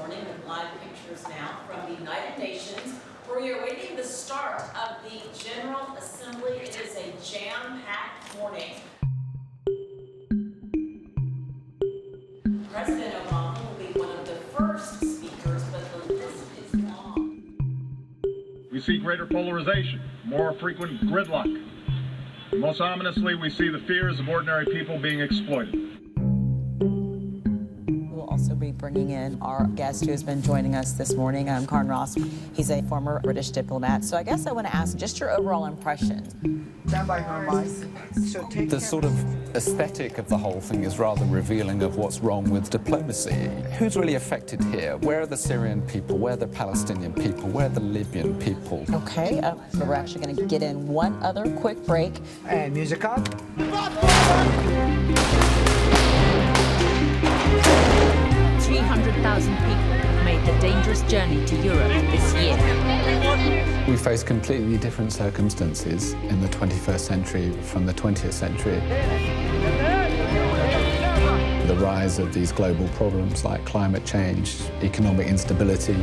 morning with live pictures now from the United Nations, where we are awaiting the start of the General Assembly. It is a jam-packed morning. President Obama will be one of the first speakers, but the list is long. We see greater polarization, more frequent gridlock. And most ominously, we see the fears of ordinary people being exploited. We'll also be bringing in our guest who has been joining us this morning, Karn Ross. He's a former British diplomat. So I guess I want to ask just your overall impressions. Stand by for a mic. So take The sort of aesthetic of the whole thing is rather revealing of what's wrong with diplomacy. Who's really affected here? Where are the Syrian people? Where are the Palestinian people? Where are the Libyan people? Okay, we're actually going to get in one other quick break. And music up. 300,000 people have made the dangerous journey to Europe this year. We face completely different circumstances in the 21st century from the 20th century. The rise of these global problems like climate change, economic instability.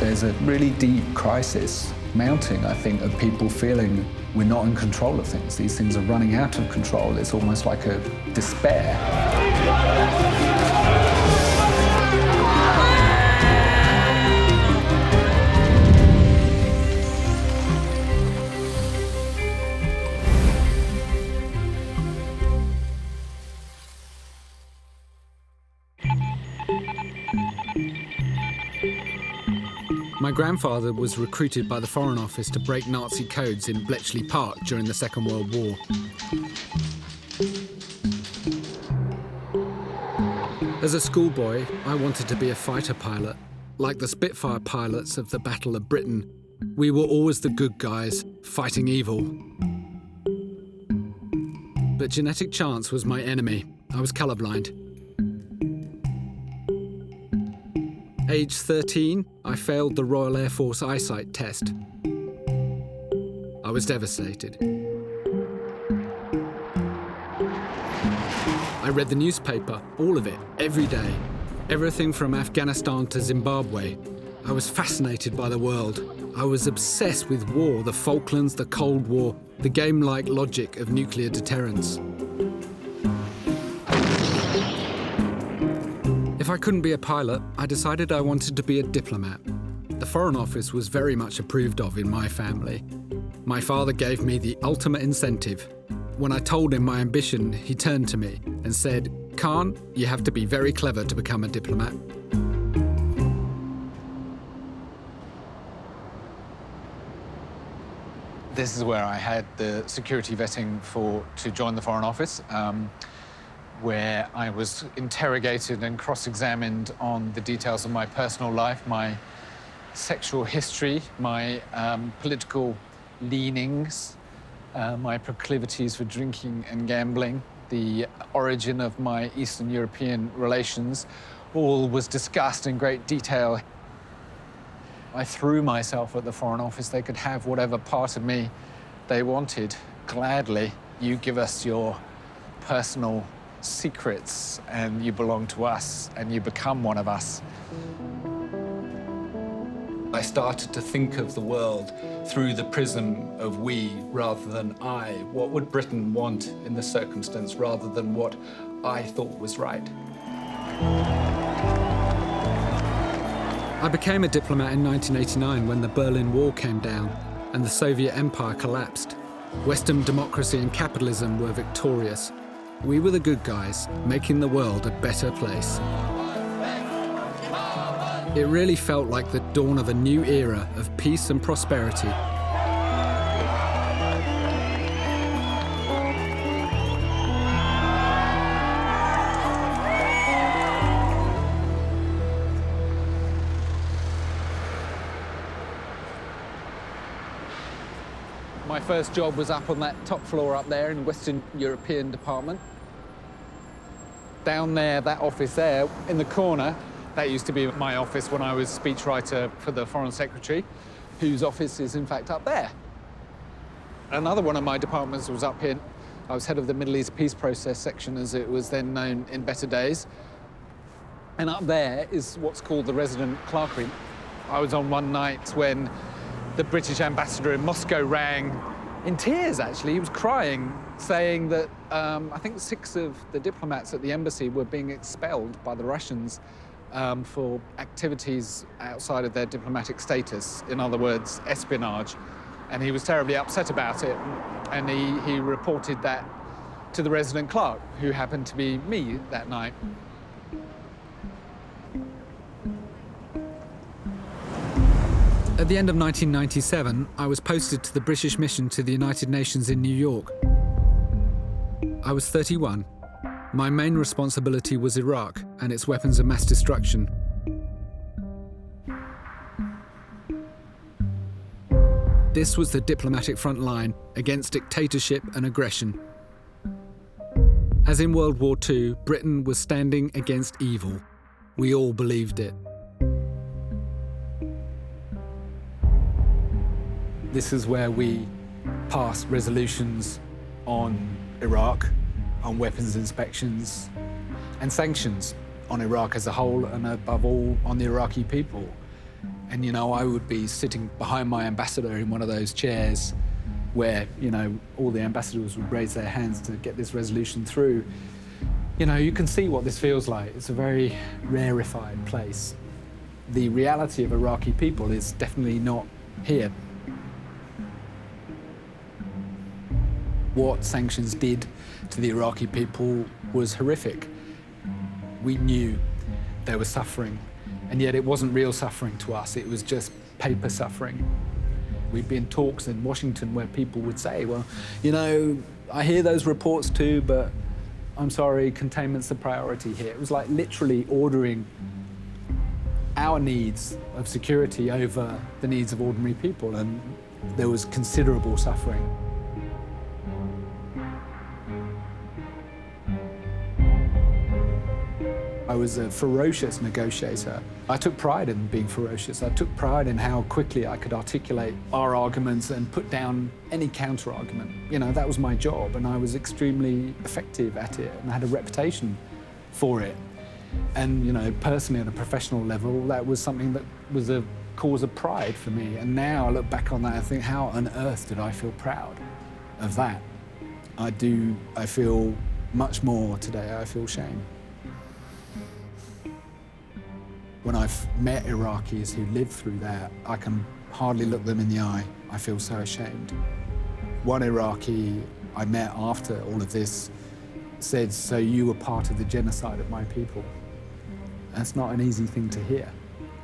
There's a really deep crisis mounting, I think, of people feeling we're not in control of things. These things are running out of control. It's almost like a despair. My grandfather was recruited by the Foreign Office to break Nazi codes in Bletchley Park during the Second World War. As a schoolboy, I wanted to be a fighter pilot. Like the Spitfire pilots of the Battle of Britain, we were always the good guys, fighting evil. But genetic chance was my enemy. I was colourblind. Age 13, I failed the Royal Air Force eyesight test. I was devastated. I read the newspaper, all of it, every day. Everything from Afghanistan to Zimbabwe. I was fascinated by the world. I was obsessed with war, the Falklands, the Cold War, the game-like logic of nuclear deterrence. If I couldn't be a pilot, I decided I wanted to be a diplomat. The Foreign Office was very much approved of in my family. My father gave me the ultimate incentive. When I told him my ambition, he turned to me and said, "Karn, you have to be very clever to become a diplomat." This is where I had the security vetting to join the Foreign Office, where I was interrogated and cross-examined on the details of my personal life, my sexual history, my political leanings, my proclivities for drinking and gambling, the origin of my Eastern European relations. All was discussed in great detail. I threw myself at the Foreign Office. They could have whatever part of me they wanted. Gladly, you give us your personal secrets and you belong to us and you become one of us. I started to think of the world through the prism of we rather than I. What would Britain want in this circumstance rather than what I thought was right? I became a diplomat in 1989 when the Berlin Wall came down and the Soviet Empire collapsed. Western democracy and capitalism were victorious. We were the good guys, making the world a better place. It really felt like the dawn of a new era of peace and prosperity. My first job was up on that top floor up there in Western European Department. Down there, that office there, in the corner, that used to be my office when I was speechwriter for the Foreign Secretary, whose office is in fact up there. Another one of my departments was up here I was head of the Middle East Peace Process section, as it was then known in better days. And up there is what's called the resident clerkry. I was on one night when the British ambassador in Moscow rang, in tears actually, he was crying, saying that I think 6 of the diplomats at the embassy were being expelled by the Russians for activities outside of their diplomatic status, in other words, espionage. And he was terribly upset about it, and he reported that to the resident clerk, who happened to be me that night. At the end of 1997, I was posted to the British mission to the United Nations in New York. I was 31. My main responsibility was Iraq and its weapons of mass destruction. This was the diplomatic front line against dictatorship and aggression. As in World War II, Britain was standing against evil. We all believed it. This is where we passed resolutions on Iraq, on weapons inspections, and sanctions on Iraq as a whole, and above all, on the Iraqi people. And, you know, I would be sitting behind my ambassador in one of those chairs where, you know, all the ambassadors would raise their hands to get this resolution through. You know, you can see what this feels like. It's a very rarefied place. The reality of Iraqi people is definitely not here. What sanctions did to the Iraqi people was horrific. We knew they were suffering, and yet it wasn't real suffering to us. It was just paper suffering. We'd be in talks in Washington where people would say, well, you know, I hear those reports too, but I'm sorry, containment's the priority here. It was like literally ordering our needs of security over the needs of ordinary people, and there was considerable suffering. I was a ferocious negotiator. I took pride in being ferocious. I took pride in how quickly I could articulate our arguments and put down any counter-argument. You know, that was my job, and I was extremely effective at it, and I had a reputation for it. And, you know, personally, at a professional level, that was something that was a cause of pride for me. And now I look back on that and think, how on earth did I feel proud of that? I feel much more today. I feel shame. When I've met Iraqis who lived through that, I can hardly look them in the eye. I feel so ashamed. One Iraqi I met after all of this said, so you were part of the genocide of my people. That's not an easy thing to hear.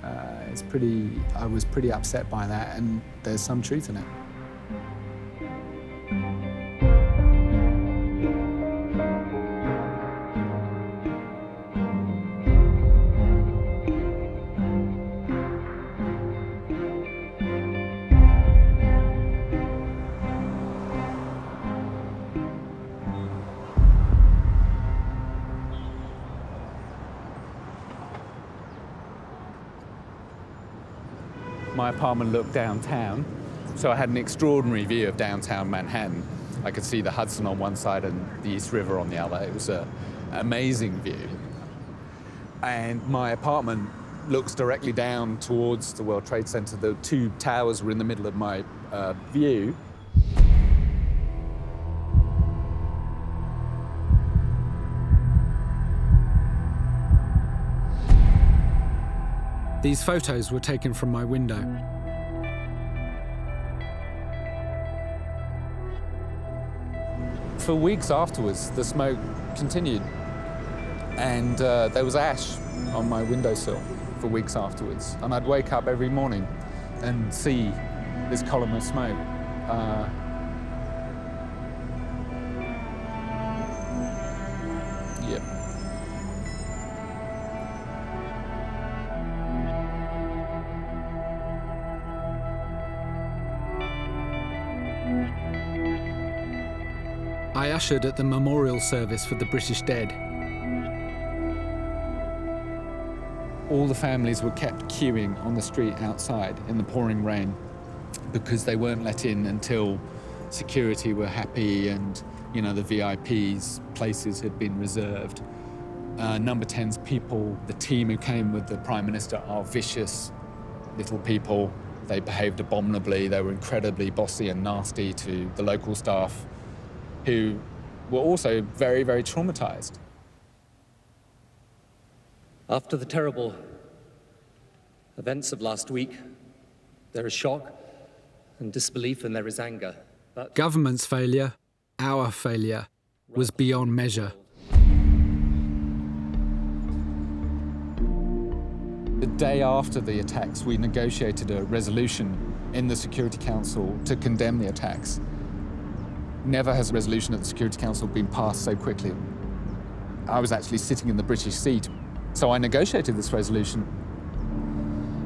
I was pretty upset by that, and there's some truth in it. My apartment looked downtown, so I had an extraordinary view of downtown Manhattan. I could see the Hudson on one side and the East River on the other. It was an amazing view. And my apartment looks directly down towards the World Trade Center. The 2 towers were in the middle of my view. These photos were taken from my window. For weeks afterwards, the smoke continued, and there was ash on my windowsill for weeks afterwards. And I'd wake up every morning and see this column of smoke. Yep. I ushered at the memorial service for the British dead. All the families were kept queuing on the street outside in the pouring rain because they weren't let in until security were happy and You know, the VIPs, places had been reserved. Number 10's people, the team who came with the Prime Minister, are vicious little people. They behaved abominably. They were incredibly bossy and nasty to the local staff, who were also very, very traumatized. After the terrible events of last week, there is shock and disbelief and there is anger. But Government's failure, our failure, was beyond measure. The day after the attacks, we negotiated a resolution in the Security Council to condemn the attacks. Never has a resolution at the Security Council been passed so quickly. I was actually sitting in the British seat, so I negotiated this resolution,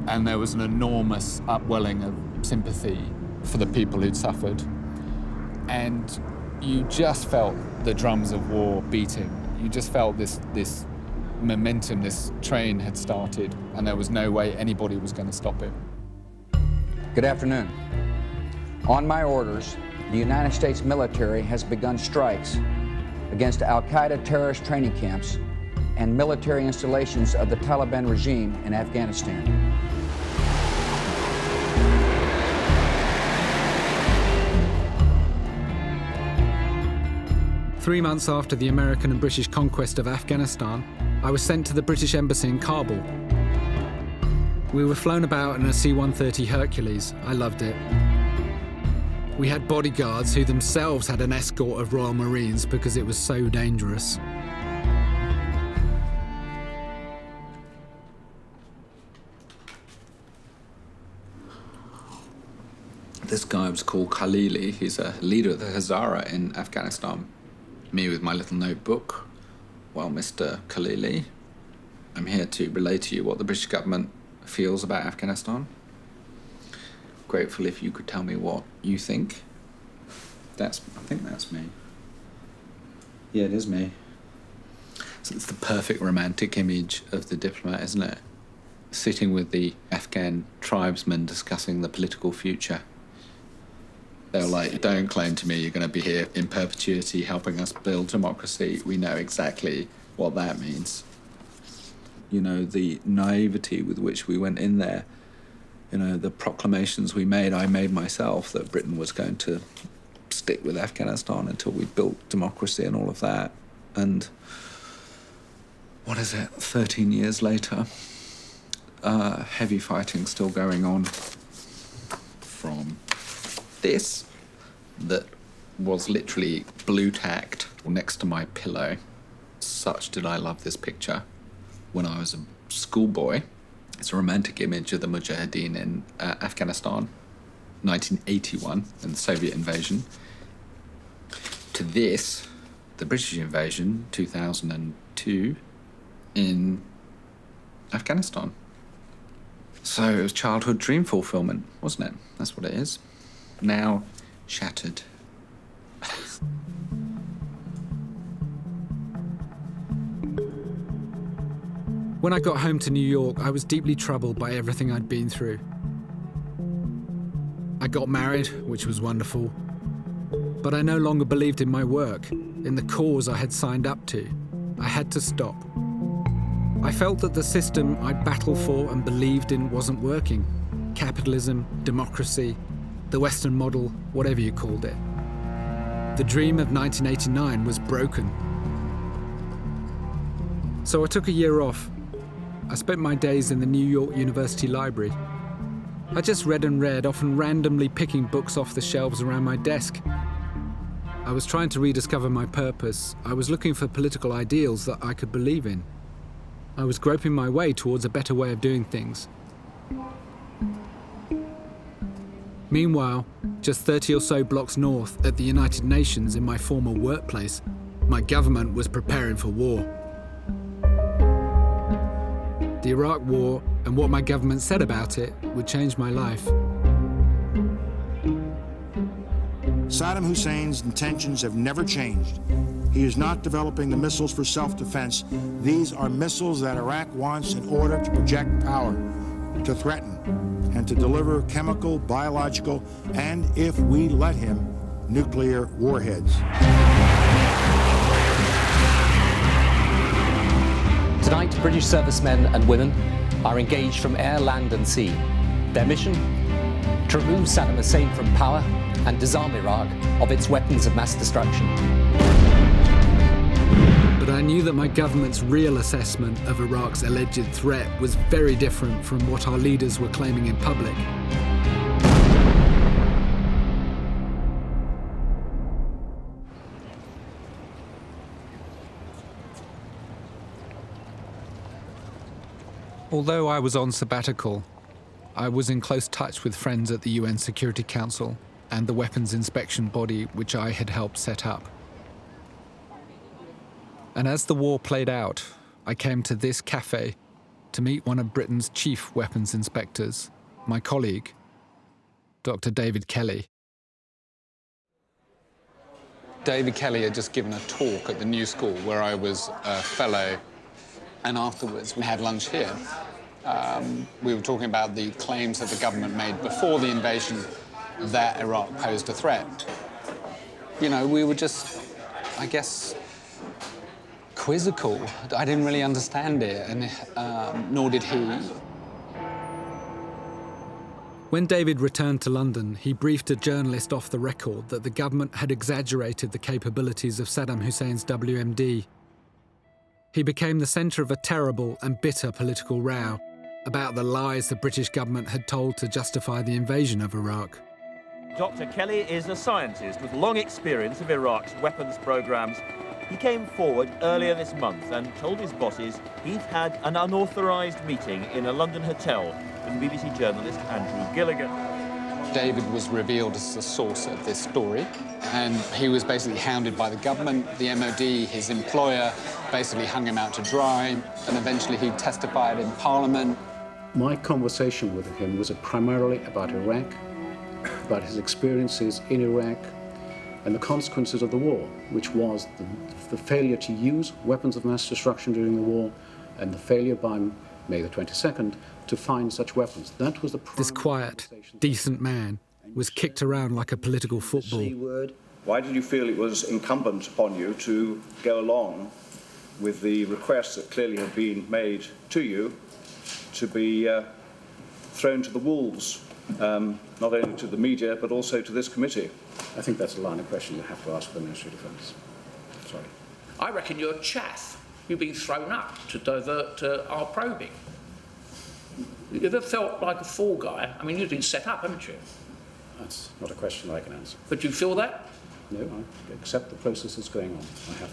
and there was an enormous upwelling of sympathy for the people who'd suffered. And you just felt the drums of war beating. You just felt this momentum, this train had started, and there was no way anybody was going to stop it. Good afternoon. On my orders, the United States military has begun strikes against al-Qaeda terrorist training camps and military installations of the Taliban regime in Afghanistan. Three months after the American and British conquest of Afghanistan, I was sent to the British Embassy in Kabul. We were flown about in a C-130 Hercules. I loved it. We had bodyguards who themselves had an escort of Royal Marines because it was so dangerous. This guy was called Khalili. He's a leader of the Hazara in Afghanistan. Me with my little notebook. Well, Mr. Khalili, I'm here to relay to you what the British government feels about Afghanistan. Grateful if you could tell me what you think. I think that's me. Yeah, it is me. So it's the perfect romantic image of the diplomat, isn't it? Sitting with the Afghan tribesmen discussing the political future. They were like, don't claim to me you're going to be here in perpetuity helping us build democracy. We know exactly what that means. You know, the naivety with which we went in there, you know, the proclamations we made, I made myself, that Britain was going to stick with Afghanistan until we built democracy and all of that. And what is it, 13 years later, heavy fighting still going on from this that was literally blue tacked next to my pillow. Such did I love this picture when I was a schoolboy. It's a romantic image of the Mujahideen in Afghanistan, 1981, and the Soviet invasion, to this, the British invasion, 2002, in Afghanistan. So it was childhood dream fulfillment, wasn't it? That's what it is. Now shattered. When I got home to New York, I was deeply troubled by everything I'd been through. I got married, which was wonderful, but I no longer believed in my work, in the cause I had signed up to. I had to stop. I felt that the system I'd battled for and believed in wasn't working. Capitalism, democracy, the Western model, whatever you called it. The dream of 1989 was broken. So I took a year off. I spent my days in the New York University Library. I just read and read, often randomly picking books off the shelves around my desk. I was trying to rediscover my purpose. I was looking for political ideals that I could believe in. I was groping my way towards a better way of doing things. Meanwhile, just 30 or so blocks north at the United Nations in my former workplace, my government was preparing for war. The Iraq War and what my government said about it would change my life. Saddam Hussein's intentions have never changed. He is not developing the missiles for self-defense. These are missiles that Iraq wants in order to project power, to threaten, and to deliver chemical, biological, and, if we let him, nuclear warheads. British servicemen and women are engaged from air, land and sea. Their mission? To remove Saddam Hussein from power and disarm Iraq of its weapons of mass destruction. But I knew that my government's real assessment of Iraq's alleged threat was very different from what our leaders were claiming in public. Although I was on sabbatical, I was in close touch with friends at the UN Security Council and the weapons inspection body which I had helped set up. And as the war played out, I came to this cafe to meet one of Britain's chief weapons inspectors, my colleague, Dr. David Kelly. David Kelly had just given a talk at the New School where I was a fellow, and afterwards we had lunch here. We were talking about the claims that the government made before the invasion that Iraq posed a threat. You know, we were just, I guess, quizzical. I didn't really understand it, and nor did he. When David returned to London, he briefed a journalist off the record that the government had exaggerated the capabilities of Saddam Hussein's WMD. He became the centre of a terrible and bitter political row about the lies the British government had told to justify the invasion of Iraq. Dr. Kelly is a scientist with long experience of Iraq's weapons programs. He came forward earlier this month and told his bosses he'd had an unauthorised meeting in a London hotel with BBC journalist Andrew Gilligan. David was revealed as the source of this story, and he was basically hounded by the government, the MOD, his employer, basically hung him out to dry, and eventually he testified in Parliament. My conversation with him was primarily about Iraq, about his experiences in Iraq, and the consequences of the war, which was the failure to use weapons of mass destruction during the war, and the failure by May the 22nd to find such weapons. That was the This quiet, decent man was kicked around like a political football. Why did you feel it was incumbent upon you to go along with the requests that clearly had been made to you to be thrown to the wolves, not only to the media, but also to this committee? I think that's a line of question you have to ask the Ministry of Defence. Sorry. I reckon you're chaff. You've been thrown up to divert our probing. You ever felt like a fall guy? I mean, you've been set up, haven't you? That's not a question I can answer. But you feel that? No, I accept the process that's going on.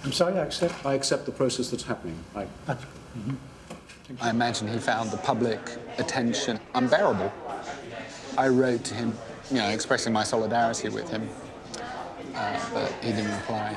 I'm sorry, I accept the process that's happening. I imagine he found the public attention unbearable. I wrote to him, you know, expressing my solidarity with him, but he didn't reply.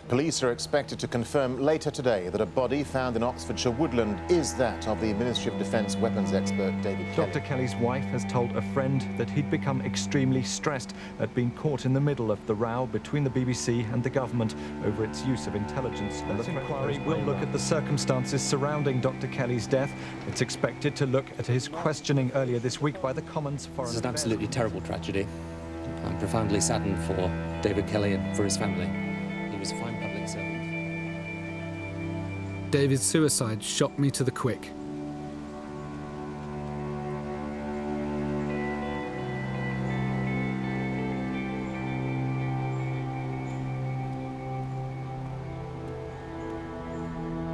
Police are expected to confirm later today that a body found in Oxfordshire woodland is that of the Ministry of Defence weapons expert David Kelly. Dr. Kelly's wife has told a friend that he'd become extremely stressed at being caught in the middle of the row between the BBC and the government over its use of intelligence. This inquiry will look at the circumstances surrounding Dr. Kelly's death. It's expected to look at his questioning earlier this week by the Commons Foreign This is an absolutely terrible tragedy. I'm profoundly saddened for David Kelly and for his family. He was a fine public servant. David's suicide shocked me to the quick.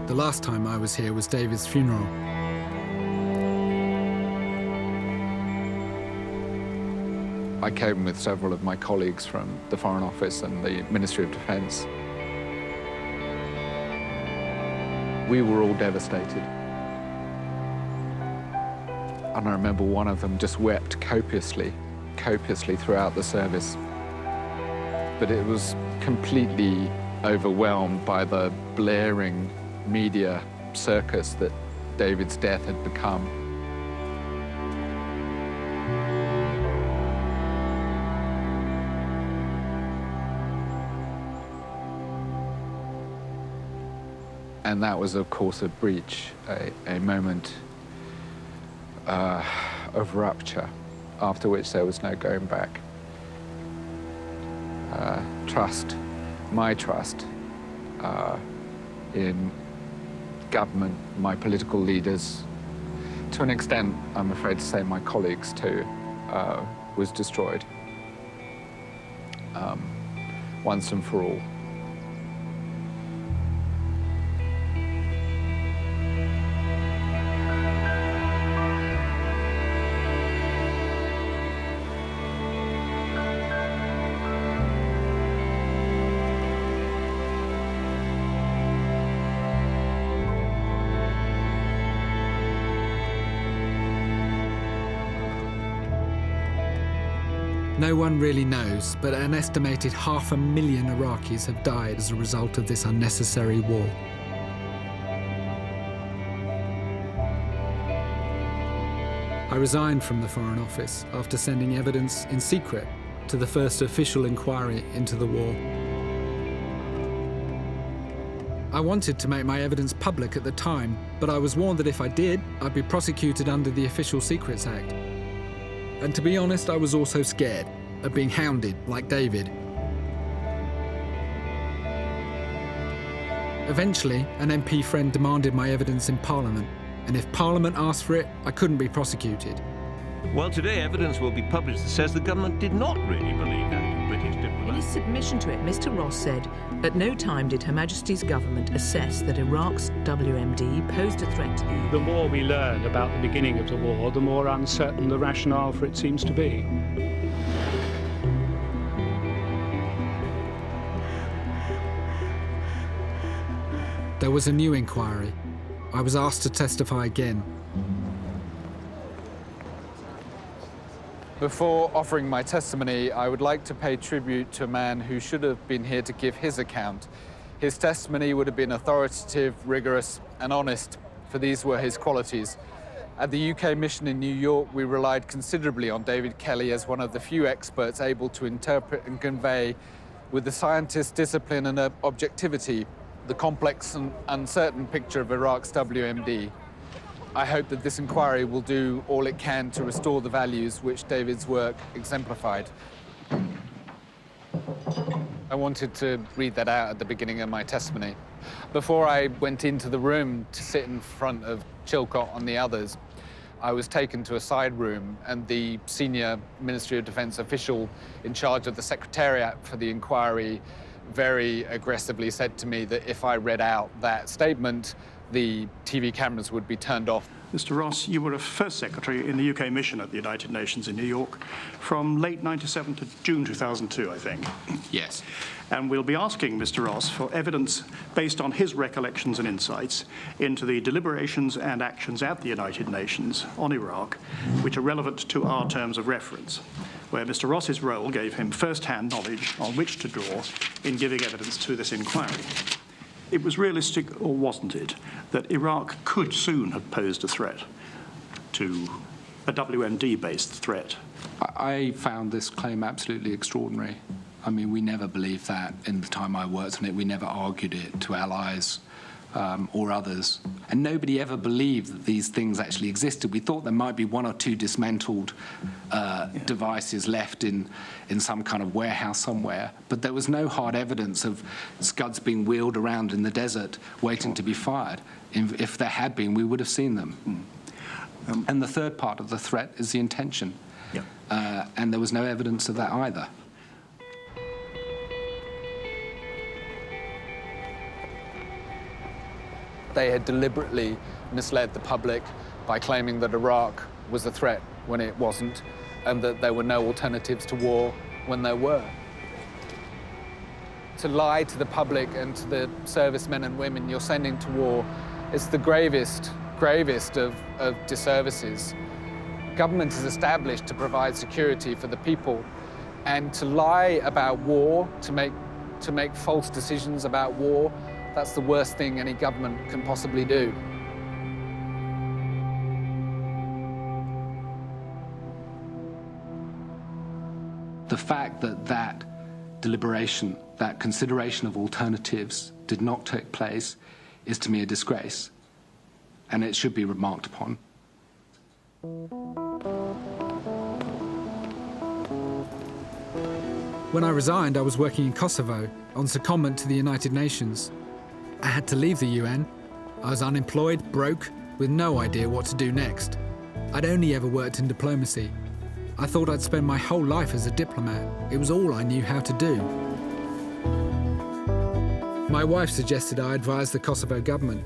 The last time I was here was David's funeral. I came with several of my colleagues from the Foreign Office and the Ministry of Defence. We were all devastated. And I remember one of them just wept copiously throughout the service. But it was completely overwhelmed by the blaring media circus that David's death had become. And that was, of course, a breach, a moment of rupture, after which there was no going back. Trust, my trust, in government, my political leaders, to an extent, I'm afraid to say, my colleagues too, was destroyed once and for all. No one really knows, but an estimated 500,000 Iraqis have died as a result of this unnecessary war. I resigned from the Foreign Office after sending evidence in secret to the first official inquiry into the war. I wanted to make my evidence public at the time, but I was warned that if I did, I'd be prosecuted under the Official Secrets Act. And to be honest, I was also scared of being hounded like David. Eventually, an MP friend demanded my evidence in Parliament, and if Parliament asked for it, I couldn't be prosecuted. Well, today evidence will be published that says the government did not really believe that British diplomat. In his submission to it, Mr. Ross said, "At no time did Her Majesty's government assess that Iraq's WMD posed a threat to the." The more we learn about the beginning of the war, the more uncertain the rationale for it seems to be. There was a new inquiry. I was asked to testify again. Before offering my testimony, I would like to pay tribute to a man who should have been here to give his account. His testimony would have been authoritative, rigorous, and honest, for these were his qualities. At the UK mission in New York, we relied considerably on David Kelly as one of the few experts able to interpret and convey, with the scientist's discipline and objectivity, the complex and uncertain picture of Iraq's WMD. I hope that this inquiry will do all it can to restore the values which David's work exemplified. I wanted to read that out at the beginning of my testimony. Before I went into the room to sit in front of Chilcot and the others, I was taken to a side room, and the senior Ministry of Defence official in charge of the Secretariat for the inquiry very aggressively said to me that if I read out that statement, the TV cameras would be turned off. Mr. Ross, you were a first secretary in the UK mission at the United Nations in New York from late 97 to June 2002, I think. Yes. And we'll be asking Mr. Ross for evidence based on his recollections and insights into the deliberations and actions at the United Nations on Iraq, which are relevant to our terms of reference, where Mr. Ross's role gave him first-hand knowledge on which to draw in giving evidence to this inquiry. It was realistic, or wasn't it, that Iraq could soon have posed a threat to a WMD-based threat? I found this claim absolutely extraordinary. I mean, we never believed that in the time I worked on it. We never argued it to allies or others. And nobody ever believed that these things actually existed. We thought there might be one or two dismantled devices left in some kind of warehouse somewhere, but there was no hard evidence of scuds being wheeled around in the desert waiting to be fired. If there had been, we would have seen them. And the third part of the threat is the intention. And there was no evidence of that either. They had deliberately misled the public by claiming that Iraq was a threat when it wasn't, and that there were no alternatives to war when there were. To lie to the public and to the servicemen and women you're sending to war is the gravest of disservices. Government is established to provide security for the people, and to lie about war, to make false decisions about war, that's the worst thing any government can possibly do. The fact that that deliberation, that consideration of alternatives did not take place is to me a disgrace, and it should be remarked upon. When I resigned, I was working in Kosovo on secondment to the United Nations. I had to leave the UN. I was unemployed, broke, with no idea what to do next. I'd only ever worked in diplomacy. I thought I'd spend my whole life as a diplomat. It was all I knew how to do. My wife suggested I advise the Kosovo government.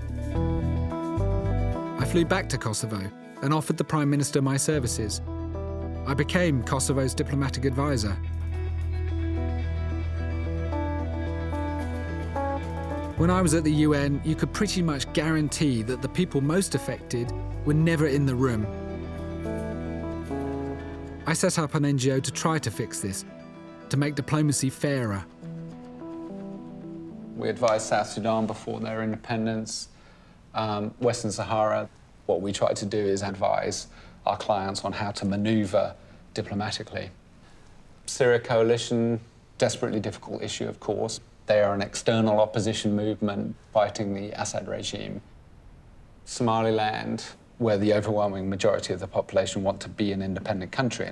I flew back to Kosovo and offered the Prime Minister my services. I became Kosovo's diplomatic advisor. When I was at the UN, you could pretty much guarantee that the people most affected were never in the room. I set up an NGO to try to fix this, to make diplomacy fairer. We advised South Sudan before their independence, Western Sahara. What we try to do is advise our clients on how to manoeuvre diplomatically. Syria coalition, desperately difficult issue, of course. They are an external opposition movement fighting the Assad regime. Somaliland, where the overwhelming majority of the population want to be an independent country.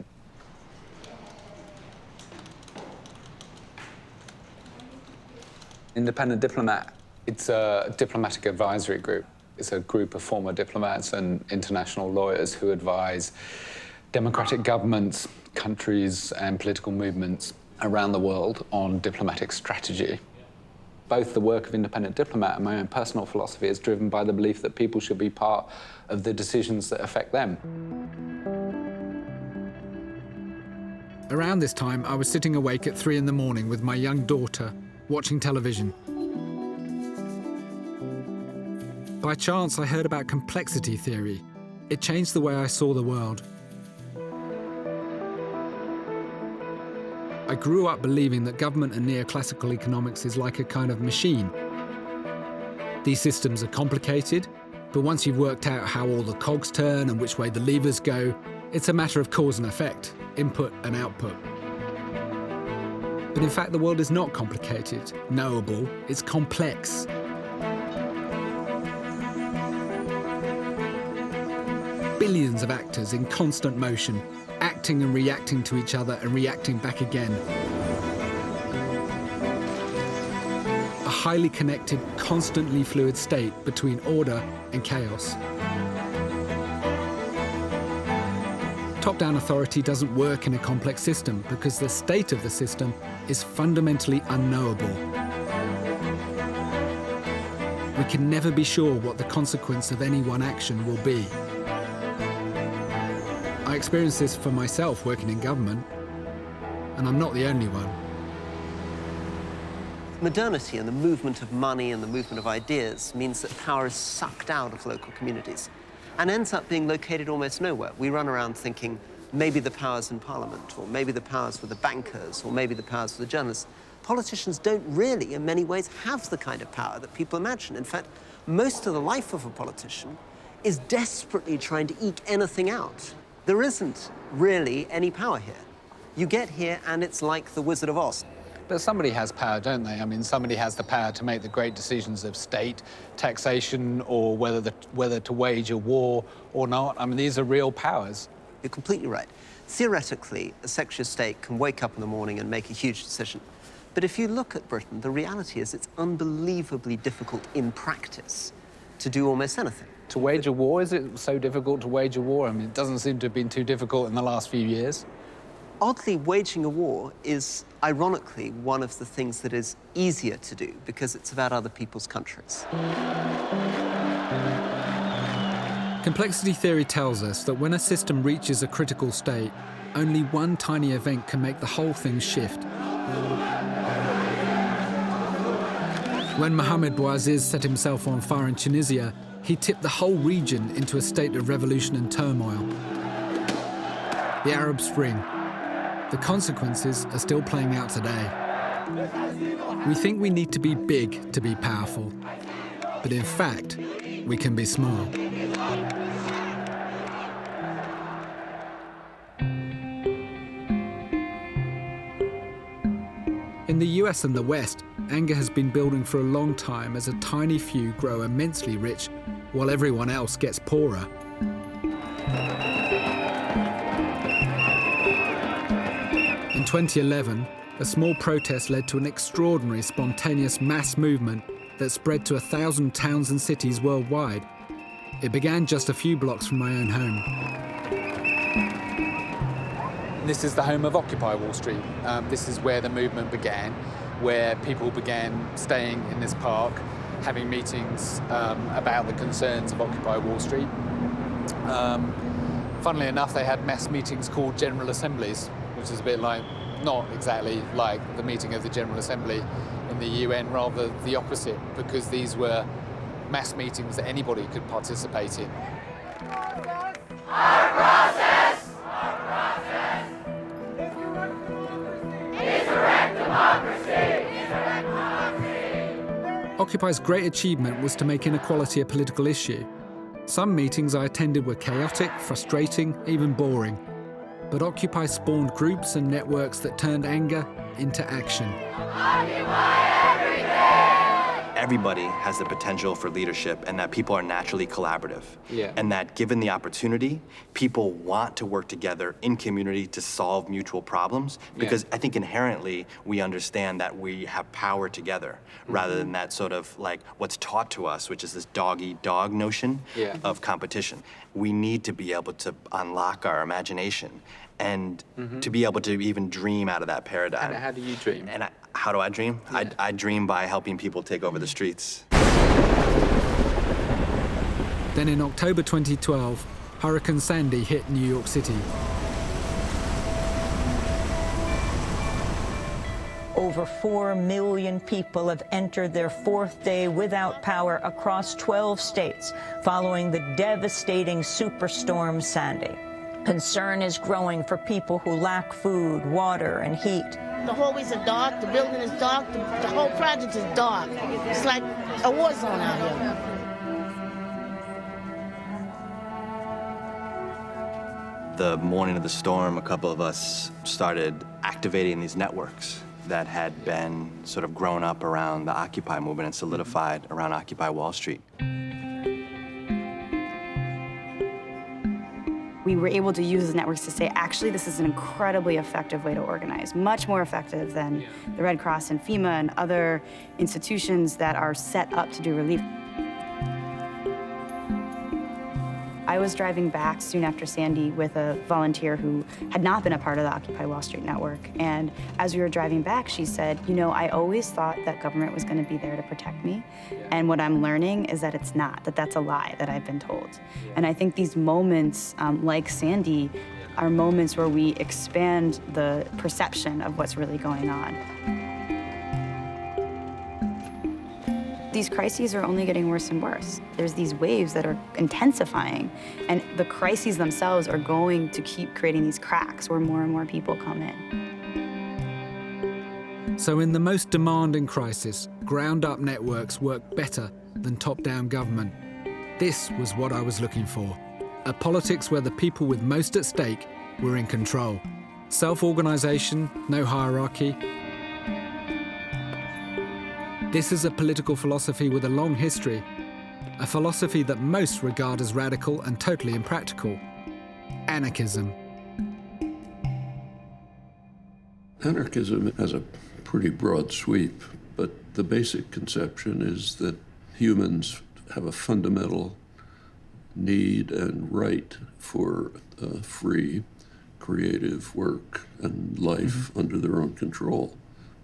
Independent Diplomat, it's a diplomatic advisory group. It's a group of former diplomats and international lawyers who advise democratic governments, countries and political movements around the world on diplomatic strategy. Both the work of Independent Diplomat and my own personal philosophy is driven by the belief that people should be part of the decisions that affect them. Around this time, I was sitting awake at 3 in the morning with my young daughter, watching television. By chance, I heard about complexity theory. It changed the way I saw the world. I grew up believing that government and neoclassical economics is like a kind of machine. These systems are complicated, but once you've worked out how all the cogs turn and which way the levers go, it's a matter of cause and effect, input and output. But in fact, the world is not complicated, knowable, it's complex. Billions of actors in constant motion, acting and reacting to each other and reacting back again. A highly connected, constantly fluid state between order and chaos. Top-down authority doesn't work in a complex system because the state of the system is fundamentally unknowable. We can never be sure what the consequence of any one action will be. I experienced this for myself working in government, and I'm not the only one. Modernity and the movement of money and the movement of ideas means that power is sucked out of local communities and ends up being located almost nowhere. We run around thinking maybe the power's in Parliament, or maybe the power's with the bankers, or maybe the power's with the journalists. Politicians don't really, in many ways, have the kind of power that people imagine. In fact, most of the life of a politician is desperately trying to eke anything out. There isn't really any power here. You get here and it's like the Wizard of Oz. But somebody has power, don't they? I mean, somebody has the power to make the great decisions of state, taxation, or whether to wage a war or not. I mean, these are real powers. You're completely right. Theoretically, a Secretary of State can wake up in the morning and make a huge decision. But if you look at Britain, the reality is it's unbelievably difficult in practice to do almost anything. To wage a war? Is it so difficult to wage a war? I mean, it doesn't seem to have been too difficult in the last few years. Oddly, waging a war is, ironically, one of the things that is easier to do because it's about other people's countries. Complexity theory tells us that when a system reaches a critical state, only one tiny event can make the whole thing shift. When Mohamed Bouaziz set himself on fire in Tunisia, he tipped the whole region into a state of revolution and turmoil. The Arab Spring. The consequences are still playing out today. We think we need to be big to be powerful, but in fact, we can be small. In the US and the West, anger has been building for a long time as a tiny few grow immensely rich while everyone else gets poorer. In 2011, a small protest led to an extraordinary spontaneous mass movement that spread to 1,000 towns and cities worldwide. It began just a few blocks from my own home. This is the home of Occupy Wall Street. This is where the movement began, where people began staying in this park, having meetings about the concerns of Occupy Wall Street. Funnily enough, they had mass meetings called General Assemblies, which is a bit like, not exactly like the meeting of the General Assembly in the UN, rather the opposite, because these were mass meetings that anybody could participate in. Our process is direct democracy. Occupy's great achievement was to make inequality a political issue. Some meetings I attended were chaotic, frustrating, even boring. But Occupy spawned groups and networks that turned anger into action. Everybody has the potential for leadership, and that people are naturally collaborative. Yeah. And that given the opportunity, people want to work together in community to solve mutual problems, because I think inherently we understand that we have power together, rather than that sort of like what's taught to us, which is this dog-eat-dog notion of competition. We need to be able to unlock our imagination and to be able to even dream out of that paradigm. And how do you dream? And how do I dream? I dream by helping people take over the streets. Then in October 2012, Hurricane Sandy hit New York City. Over 4 million people have entered their 4th day without power across 12 states following the devastating superstorm Sandy. Concern is growing for people who lack food, water, and heat. The hallways are dark, the building is dark, the whole project is dark. It's like a war zone out here. The morning of the storm, a couple of us started activating these networks that had been sort of grown up around the Occupy movement and solidified around Occupy Wall Street. We were able to use the networks to say, actually, this is an incredibly effective way to organize, much more effective than the Red Cross and FEMA and other institutions that are set up to do relief. I was driving back soon after Sandy with a volunteer who had not been a part of the Occupy Wall Street network. And as we were driving back, she said, you know, I always thought that government was going to be there to protect me. And what I'm learning is that it's not, that that's a lie that I've been told. And I think these moments, like Sandy, are moments where we expand the perception of what's really going on. These crises are only getting worse and worse. There's these waves that are intensifying, and the crises themselves are going to keep creating these cracks where more and more people come in. So in the most demanding crisis, ground-up networks work better than top-down government. This was what I was looking for. A politics where the people with most at stake were in control. Self-organisation, no hierarchy. This is a political philosophy with a long history, a philosophy that most regard as radical and totally impractical. Anarchism. Anarchism has a pretty broad sweep, but the basic conception is that humans have a fundamental need and right for free, creative work and life under their own control,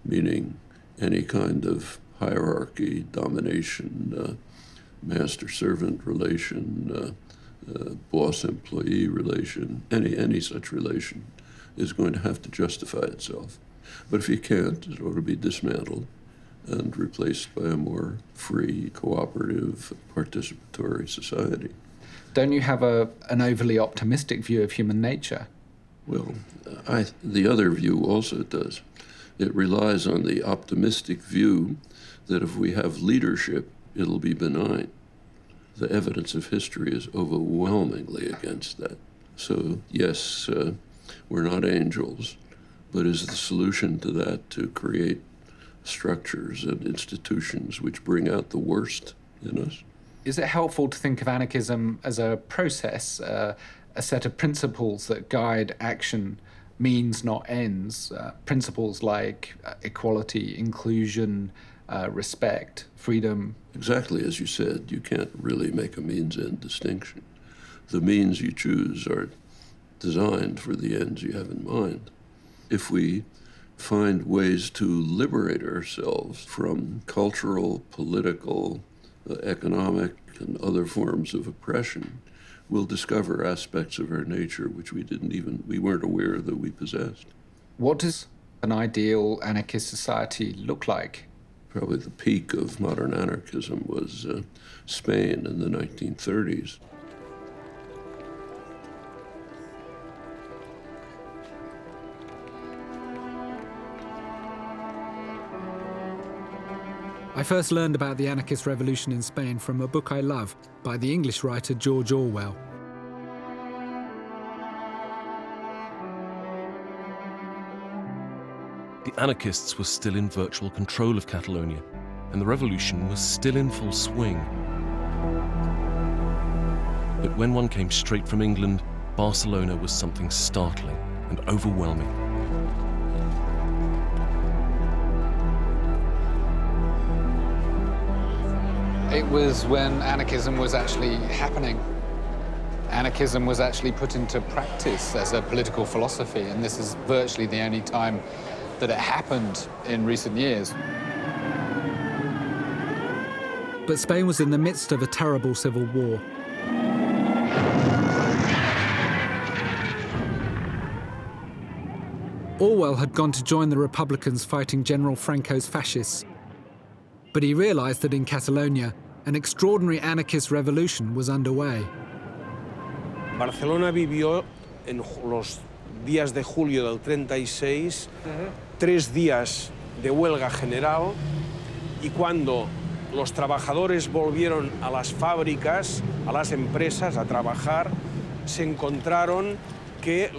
meaning any kind of hierarchy, domination, master-servant relation, boss-employee relation, any such relation is going to have to justify itself. But if you can't, it ought to be dismantled and replaced by a more free, cooperative, participatory society. Don't you have an overly optimistic view of human nature? Well, the other view also does. It relies on the optimistic view that if we have leadership, it'll be benign. The evidence of history is overwhelmingly against that. So, yes, we're not angels, but is the solution to that to create structures and institutions which bring out the worst in us? Is it helpful to think of anarchism as a process, a set of principles that guide action, means not ends, principles like equality, inclusion, respect, freedom. Exactly as you said, you can't really make a means-end distinction. The means you choose are designed for the ends you have in mind. If we find ways to liberate ourselves from cultural, political, economic, and other forms of oppression, we'll discover aspects of our nature which we weren't aware that we possessed. What does an ideal anarchist society look like? Probably the peak of modern anarchism was Spain in the 1930s. I first learned about the anarchist revolution in Spain from a book I love by the English writer George Orwell. The anarchists were still in virtual control of Catalonia, and the revolution was still in full swing. But when one came straight from England, Barcelona was something startling and overwhelming. It was when anarchism was actually happening. Anarchism was actually put into practice as a political philosophy, and this is virtually the only time that it happened in recent years. But Spain was in the midst of a terrible civil war. Orwell had gone to join the Republicans fighting General Franco's fascists. But he realized that in Catalonia, an extraordinary anarchist revolution was underway. Barcelona vivió en los días de julio del 36 3 días de huelga general, y cuando los trabajadores volvieron a las fábricas, a las empresas, a trabajar, se encontraron que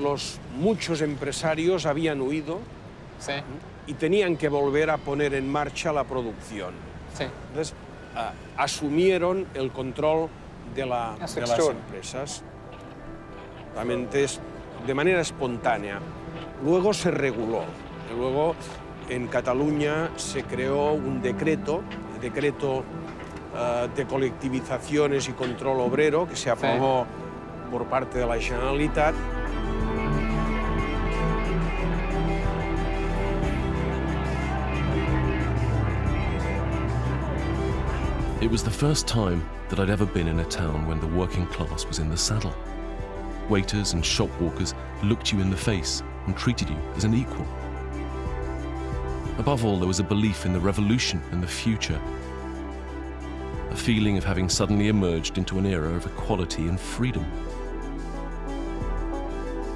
muchos empresarios habían huido. Sí. Y tenían que volver a poner en marcha la producción. Sí. Entonces, asumieron el control de las empresas. Realmente de manera espontánea. Luego se reguló. Y luego en Cataluña se creó un decreto, el decreto de colectivizaciones y control obrero, que se aprobó por parte de la Generalitat. It was the first time that I'd ever been in a town when the working class was in the saddle. Waiters and shop walkers looked you in the face and treated you as an equal. Above all, there was a belief in the revolution and the future. A feeling of having suddenly emerged into an era of equality and freedom.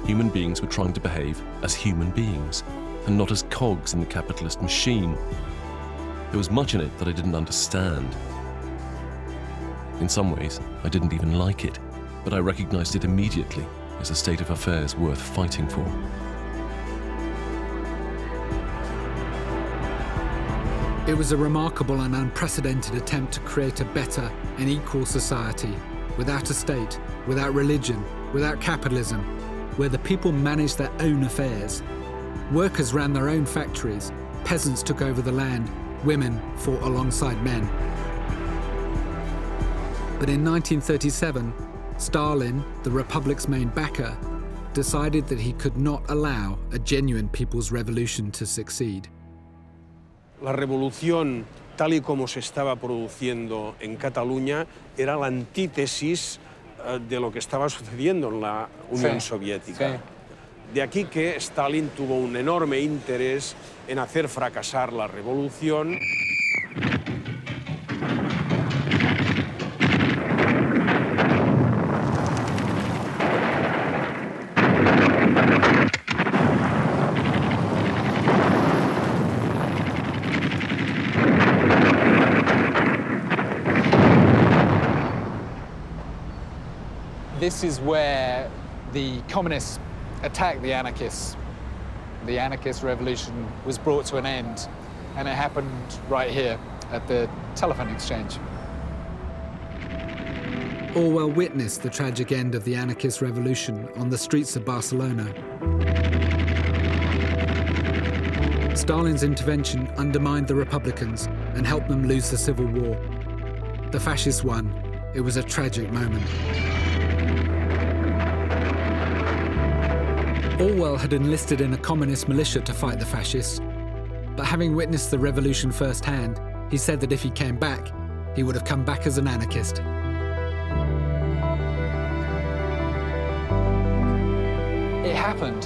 Human beings were trying to behave as human beings and not as cogs in the capitalist machine. There was much in it that I didn't understand. In some ways, I didn't even like it, but I recognized it immediately as a state of affairs worth fighting for. It was a remarkable and unprecedented attempt to create a better and equal society, without a state, without religion, without capitalism, where the people managed their own affairs. Workers ran their own factories, peasants took over the land, women fought alongside men. But in 1937, Stalin, the Republic's main backer, decided that he could not allow a genuine people's revolution to succeed. La revolución, tal y como se estaba produciendo en Cataluña, era la antítesis de lo que estaba sucediendo en la Unión Soviética. De aquí que Stalin tuvo un enorme interés en hacer fracasar la revolución. This is where the communists attacked the anarchists. The anarchist revolution was brought to an end, and it happened right here at the telephone exchange. Orwell witnessed the tragic end of the anarchist revolution on the streets of Barcelona. Stalin's intervention undermined the Republicans and helped them lose the civil war. The fascists won. It was a tragic moment. Orwell had enlisted in a communist militia to fight the fascists, but having witnessed the revolution firsthand, he said that if he came back, he would have come back as an anarchist. It happened.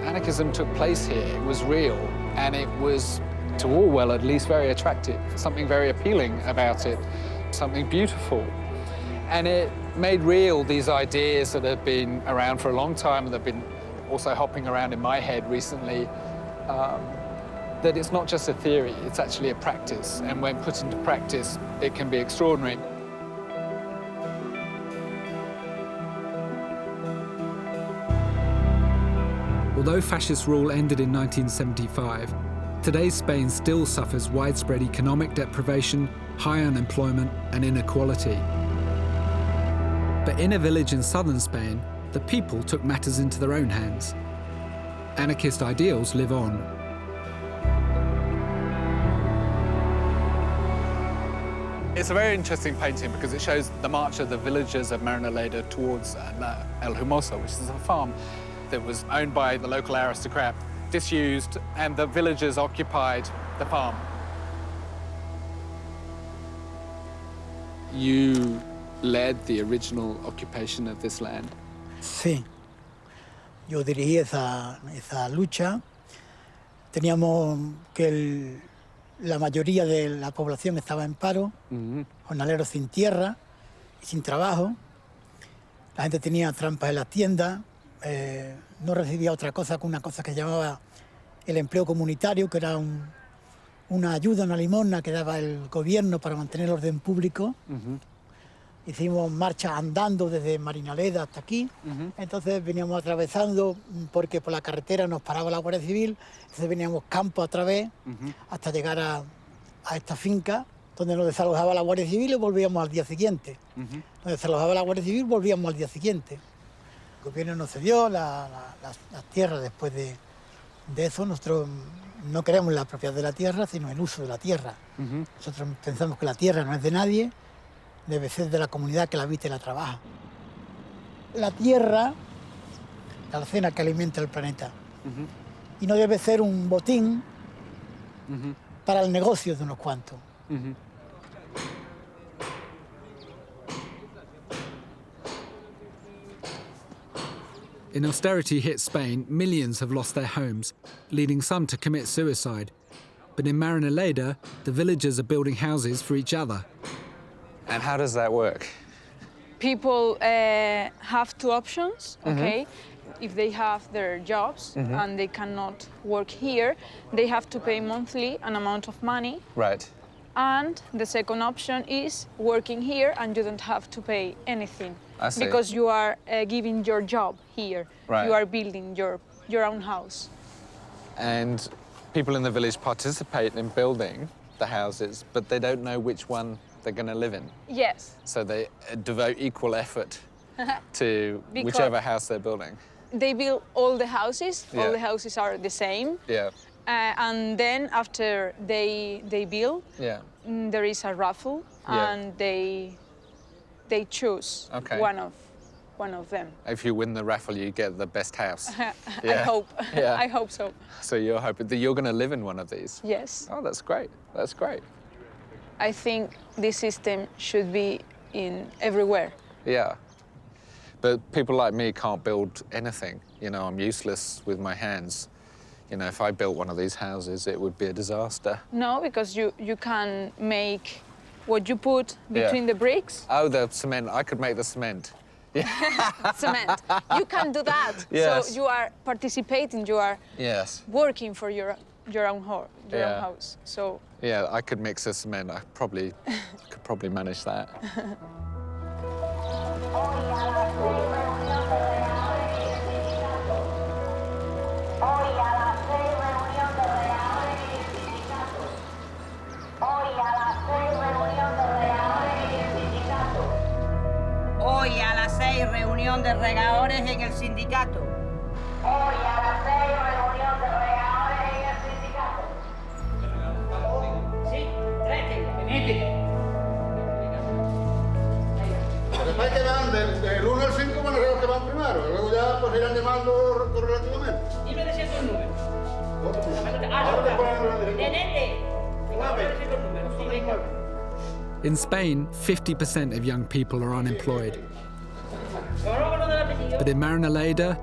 Anarchism took place here. It was real, and it was, to Orwell at least, very attractive. Something very appealing about it, something beautiful. And it made real these ideas that had been around for a long time and that have been also hopping around in my head recently, that it's not just a theory, it's actually a practice. And when put into practice, it can be extraordinary. Although fascist rule ended in 1975, today's Spain still suffers widespread economic deprivation, high unemployment, and inequality. But in a village in southern Spain, the people took matters into their own hands. Anarchist ideals live on. It's a very interesting painting because it shows the march of the villagers of Marinaleda towards El Humoso, which is a farm that was owned by the local aristocrat, disused, and the villagers occupied the farm. You led the original occupation of this land? Sí. Yo dirigí esa lucha. Teníamos que la mayoría de la población estaba en paro, jornaleros sin tierra y sin trabajo. La gente tenía trampas en las tiendas, no recibía otra cosa que una cosa que llamaba el empleo comunitario, que era una ayuda, una limosna que daba el gobierno para mantener el orden público. Hicimos marcha andando desde Marinaleda hasta aquí, entonces veníamos atravesando porque por la carretera nos paraba la Guardia Civil, entonces veníamos campo a través hasta llegar a esta finca donde nos desalojaba la Guardia Civil y volvíamos al día siguiente. Nos desalojaba la Guardia Civil, volvíamos al día siguiente. El gobierno nos cedió las tierras después de eso. Nosotros no queremos la propiedad de la tierra, sino el uso de la tierra. Nosotros pensamos que la tierra no es de nadie, debe ser de la comunidad que la habita y la trabaja. La tierra, la alacena que alimenta el planeta. Y no debe ser un botín para el negocio de unos cuantos. In austerity hit Spain, millions have lost their homes, leading some to commit suicide. But in Marinaleda, the villagers are building houses for each other. And how does that work? People have two options, okay? If they have their jobs and they cannot work here, they have to pay monthly an amount of money. Right. And the second option is working here and you don't have to pay anything. I see. Because you are giving your job here. Right. You are building your own house. And people in the village participate in building the houses, but they don't know which one they're going to live in. Yes. So they devote equal effort to whichever house they're building. They build all the houses. Yeah. All the houses are the same. Yeah. And then after they build, there is a raffle, and they choose one of them. If you win the raffle, you get the best house. I hope. Yeah. I hope so. So you're hoping that you're going to live in one of these? Yes. Oh, that's great. That's great. I think this system should be in everywhere. Yeah. But people like me can't build anything. You know, I'm useless with my hands. You know, if I built one of these houses, it would be a disaster. No, because you can make what you put between the bricks. Oh, the cement. I could make the cement. Cement. You can do that. Yes. So you are participating, you are working for your own house. So yeah, I could mix the cement. I could probably manage that. Hoy a las 6, reunión de regadores en el sindicato. Hoy a las 6, reunión de regadores en el sindicato. Sí, 13. después que van del 1 al 5 van a ser los que van primero, luego ya pues irán llamando correlativamente. Y me decías un número. In Spain, 50% of young people are unemployed. But in Marinaleda,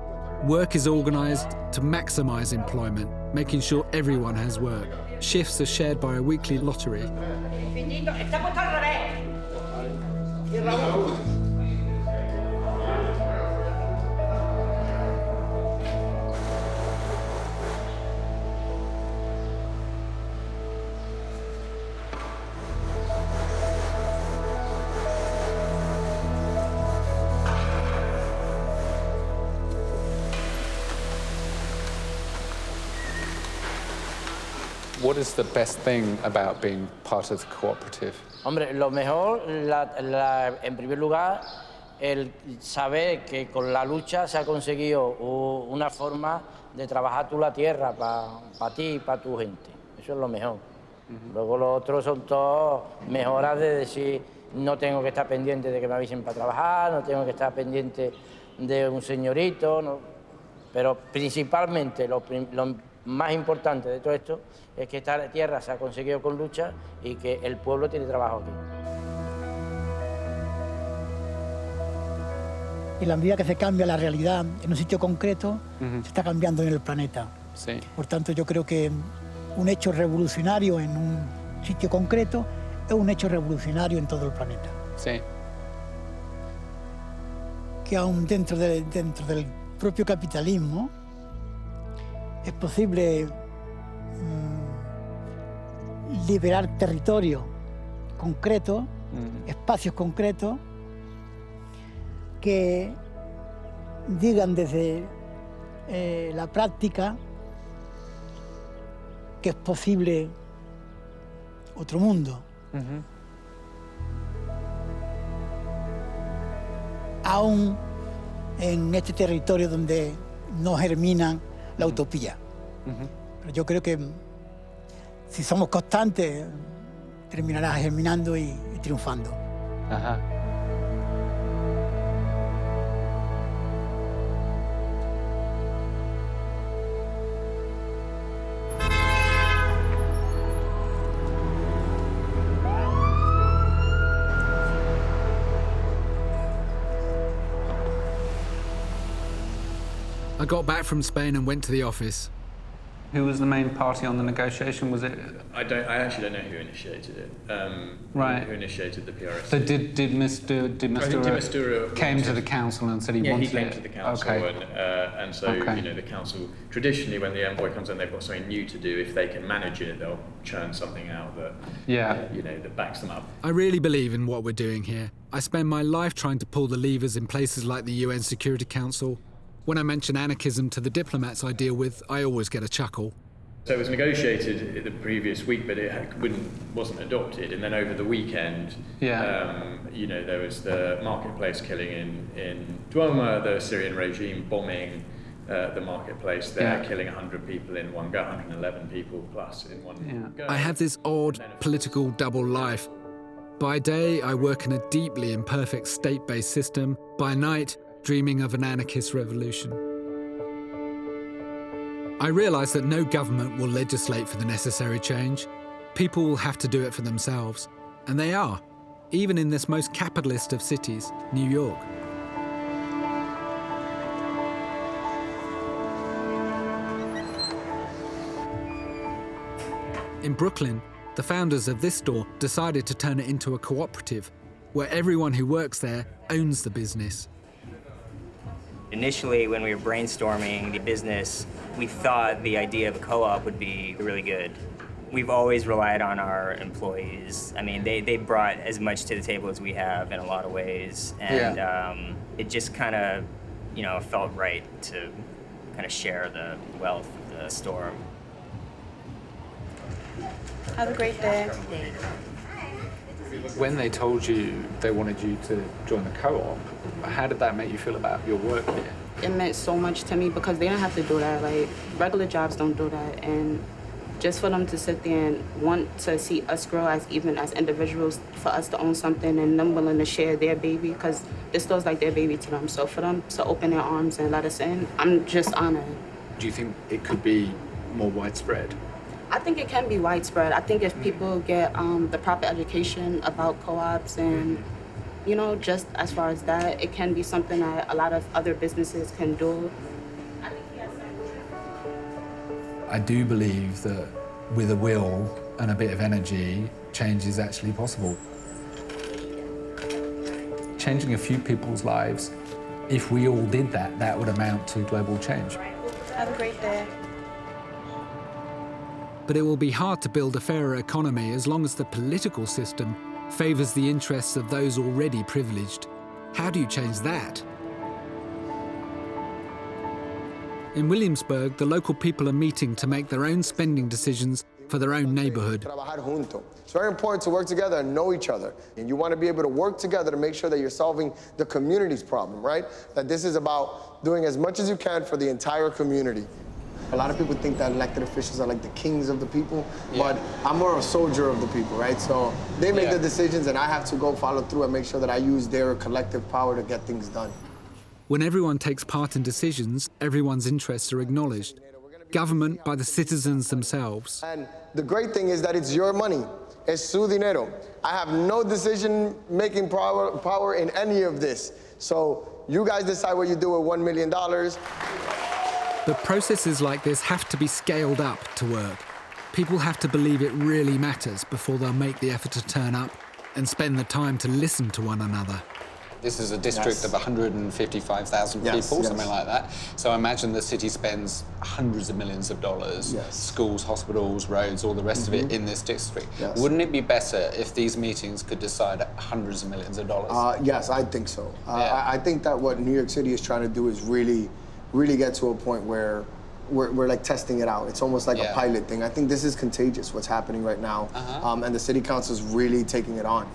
work is organised to maximise employment, making sure everyone has work. Shifts are shared by a weekly lottery. What is the best thing about being part of the cooperative? Hombre, lo mejor, en primer lugar, el saber que con la lucha se ha conseguido una forma de trabajar tú la tierra para ti y para tu gente. Eso es lo mejor. Luego lo otro son todas mejoras de decir, no tengo que estar pendiente de que me avisen para trabajar, no tengo que estar pendiente de un señorito, no. Pero principalmente lo más importante de todo esto es que esta tierra se ha conseguido con lucha y que el pueblo tiene trabajo aquí. Y la medida que se cambia la realidad en un sitio concreto, se está cambiando en el planeta. Sí. Por tanto, yo creo que un hecho revolucionario en un sitio concreto es un hecho revolucionario en todo el planeta. Sí. Que aún dentro del propio capitalismo es posible liberar territorio concreto, espacios concretos, que digan desde la práctica que es posible otro mundo. Aún en este territorio donde no germina la utopía. Pero yo creo que si somos constantes, terminará germinando y triunfando. Ajá. I got back from Spain and went to the office. Who was the main party on the negotiation? Was it? I actually don't know who initiated it. Right. Who initiated the PRS? So did Mr. Di Mistura came to the council and said he wanted it? Yeah, he came to the council, and so you know the council traditionally, when the envoy comes in, they've got something new to do. If they can manage it, they'll churn something out that that backs them up. I really believe in what we're doing here. I spend my life trying to pull the levers in places like the UN Security Council. When I mention anarchism to the diplomats I deal with, I always get a chuckle. So it was negotiated the previous week, but it wasn't adopted. And then over the weekend, there was the marketplace killing in Duoma, the Syrian regime bombing the marketplace there, killing 100 people in one go, 111 people plus in one go. I have this odd political double life. By day, I work in a deeply imperfect state-based system. By night, dreaming of an anarchist revolution. I realise that no government will legislate for the necessary change. People will have to do it for themselves. And they are, even in this most capitalist of cities, New York. In Brooklyn, the founders of this store decided to turn it into a cooperative, where everyone who works there owns the business. Initially, when we were brainstorming the business, we thought the idea of a co-op would be really good. We've always relied on our employees. I mean, they brought as much to the table as we have in a lot of ways. And it just kind of, felt right to kind of share the wealth of the store. Have a great day. When they told you they wanted you to join the co-op, how did that make you feel about your work here? It meant so much to me because they don't have to do that. Like, regular jobs don't do that. And just for them to sit there and want to see us grow as even as individuals, for us to own something and them willing to share their baby, because this feels like their baby to them. So for them to open their arms and let us in, I'm just honored. Do you think it could be more widespread? I think it can be widespread. I think if people get the proper education about co-ops and, you know, just as far as that, it can be something that a lot of other businesses can do. I do believe that with a will and a bit of energy, change is actually possible. Changing a few people's lives, if we all did that, that would amount to global change. Have a great day. But it will be hard to build a fairer economy as long as the political system favours the interests of those already privileged. How do you change that? In Williamsburg, the local people are meeting to make their own spending decisions for their own neighbourhood. It's very important to work together and know each other. And you want to be able to work together to make sure that you're solving the community's problem, right? That this is about doing as much as you can for the entire community. A lot of people think that elected officials are like the kings of the people, but I'm more a soldier of the people, right? So they make the decisions and I have to go follow through and make sure that I use their collective power to get things done. When everyone takes part in decisions, everyone's interests are acknowledged. Government by the citizens themselves. And the great thing is that it's your money. Es su dinero. I have no decision-making power in any of this. So you guys decide what you do with $1 million. But processes like this have to be scaled up to work. People have to believe it really matters before they'll make the effort to turn up and spend the time to listen to one another. This is a district of 155,000 people, something like that. So I imagine the city spends hundreds of millions of dollars, schools, hospitals, roads, all the rest of it in this district. Wouldn't it be better if these meetings could decide hundreds of millions of dollars? Yes, I think so. I think that what New York City is trying to do is really get to a point where we're like testing it out. It's almost like a pilot thing. I think this is contagious, what's happening right now. And the city council is really taking it on.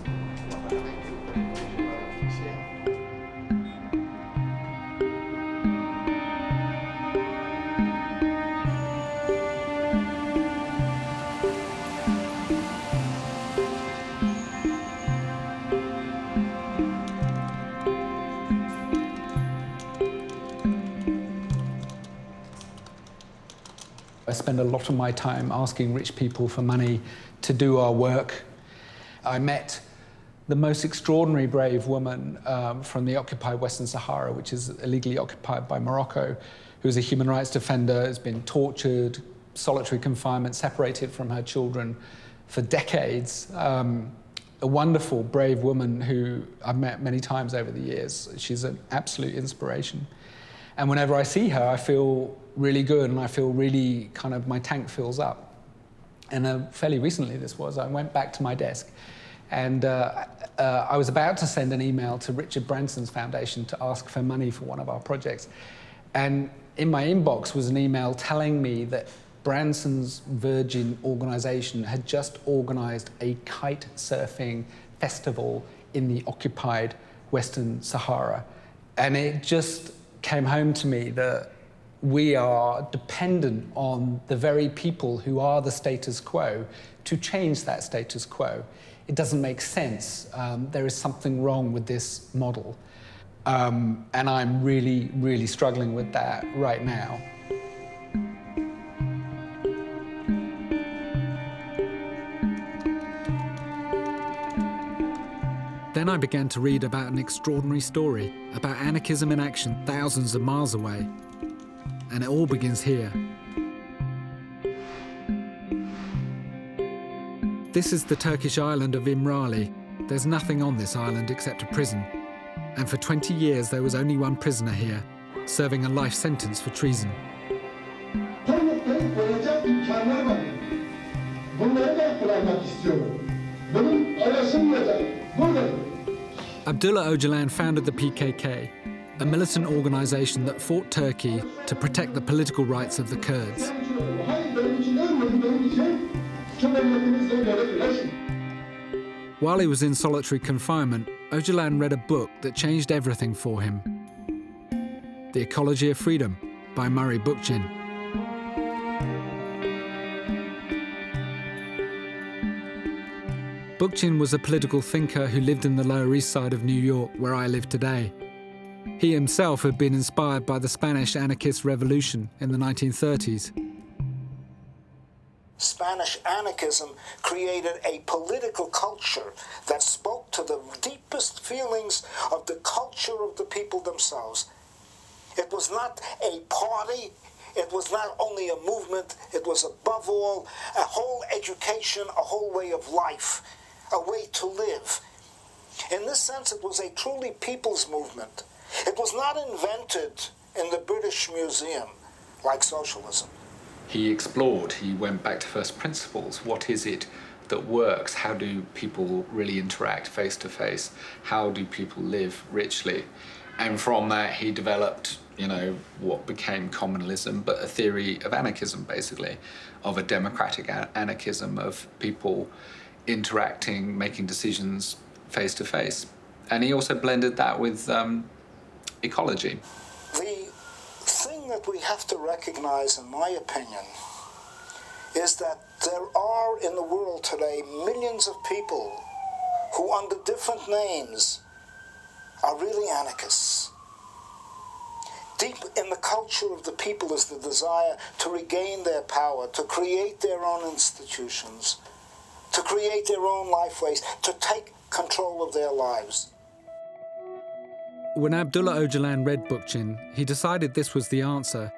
I spend a lot of my time asking rich people for money to do our work. I met the most extraordinary brave woman from the occupied Western Sahara, which is illegally occupied by Morocco, who's a human rights defender, has been tortured, solitary confinement, separated from her children for decades. A wonderful, brave woman who I've met many times over the years. She's an absolute inspiration. And whenever I see her, I feel really good and I feel really my tank fills up. And fairly recently this was, I went back to my desk and I was about to send an email to Richard Branson's foundation to ask for money for one of our projects. And in my inbox was an email telling me that Branson's Virgin organization had just organized a kite surfing festival in the occupied Western Sahara. And it just came home to me that we are dependent on the very people who are the status quo to change that status quo. It doesn't make sense. There is something wrong with this model. And I'm really, really struggling with that right now. Then I began to read about an extraordinary story about anarchism in action thousands of miles away. And it all begins here. This is the Turkish island of İmralı. There's nothing on this island except a prison. And for 20 years there was only one prisoner here, serving a life sentence for treason. Abdullah Öcalan founded the PKK, a militant organisation that fought Turkey to protect the political rights of the Kurds. While he was in solitary confinement, Öcalan read a book that changed everything for him. The Ecology of Freedom by Murray Bookchin. Bookchin was a political thinker who lived in the Lower East Side of New York, where I live today. He himself had been inspired by the Spanish anarchist revolution in the 1930s. Spanish anarchism created a political culture that spoke to the deepest feelings of the culture of the people themselves. It was not a party, it was not only a movement, it was above all a whole education, a whole way of life, a way to live. In this sense, it was a truly people's movement. It was not invented in the British Museum like socialism. He explored, he went back to first principles. What is it that works? How do people really interact face to face? How do people live richly? And from that he developed, what became communalism, but a theory of anarchism, basically, of a democratic anarchism of people interacting, making decisions face to face. And he also blended that with ecology. The thing that we have to recognize, in my opinion, is that there are in the world today millions of people who, under different names, are really anarchists. Deep in the culture of the people is the desire to regain their power, to create their own institutions, to create their own lifeways, to take control of their lives. When Abdullah Öcalan read Bookchin, he decided this was the answer.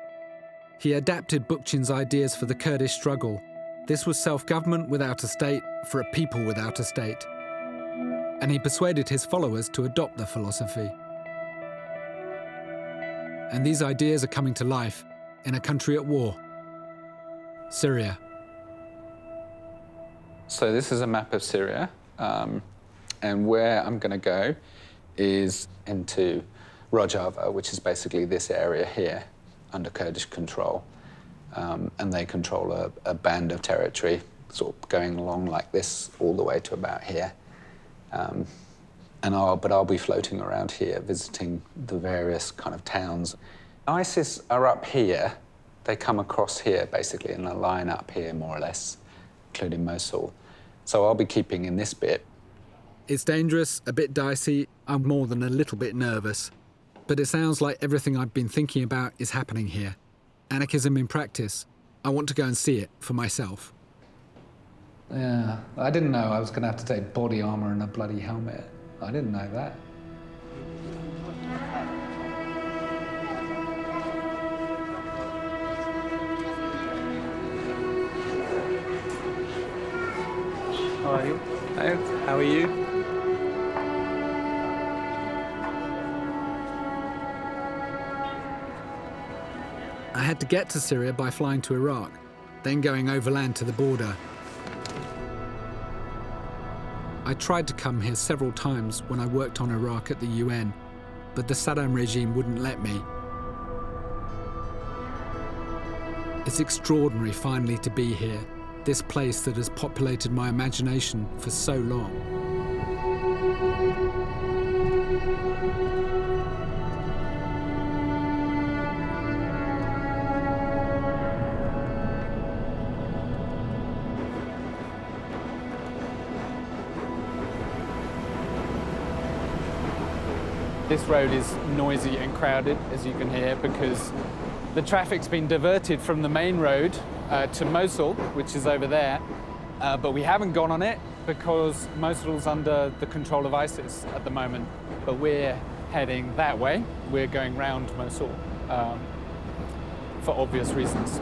He adapted Bookchin's ideas for the Kurdish struggle. This was self-government without a state for a people without a state. And he persuaded his followers to adopt the philosophy. And these ideas are coming to life in a country at war, Syria. So this is a map of Syria, and where I'm going to go is into Rojava, which is basically this area here under Kurdish control. And they control a band of territory, sort of going along like this all the way to about here. But I'll be floating around here, visiting the various kind of towns. ISIS are up here. They come across here, basically, in a line up here, more or less, including Mosul. So I'll be keeping in this bit. It's dangerous, a bit dicey. I'm more than a little bit nervous. But it sounds like everything I've been thinking about is happening here. Anarchism in practice. I want to go and see it for myself. Yeah, I didn't know I was going to have to take body armour and a bloody helmet. I didn't know that. How are you? Hi, how are you? I had to get to Syria by flying to Iraq, then going overland to the border. I tried to come here several times when I worked on Iraq at the UN, but the Saddam regime wouldn't let me. It's extraordinary finally to be here, this place that has populated my imagination for so long. This road is noisy and crowded, as you can hear, because the traffic's been diverted from the main road to Mosul, which is over there, but we haven't gone on it because Mosul's under the control of ISIS at the moment. But we're heading that way. We're going round Mosul for obvious reasons.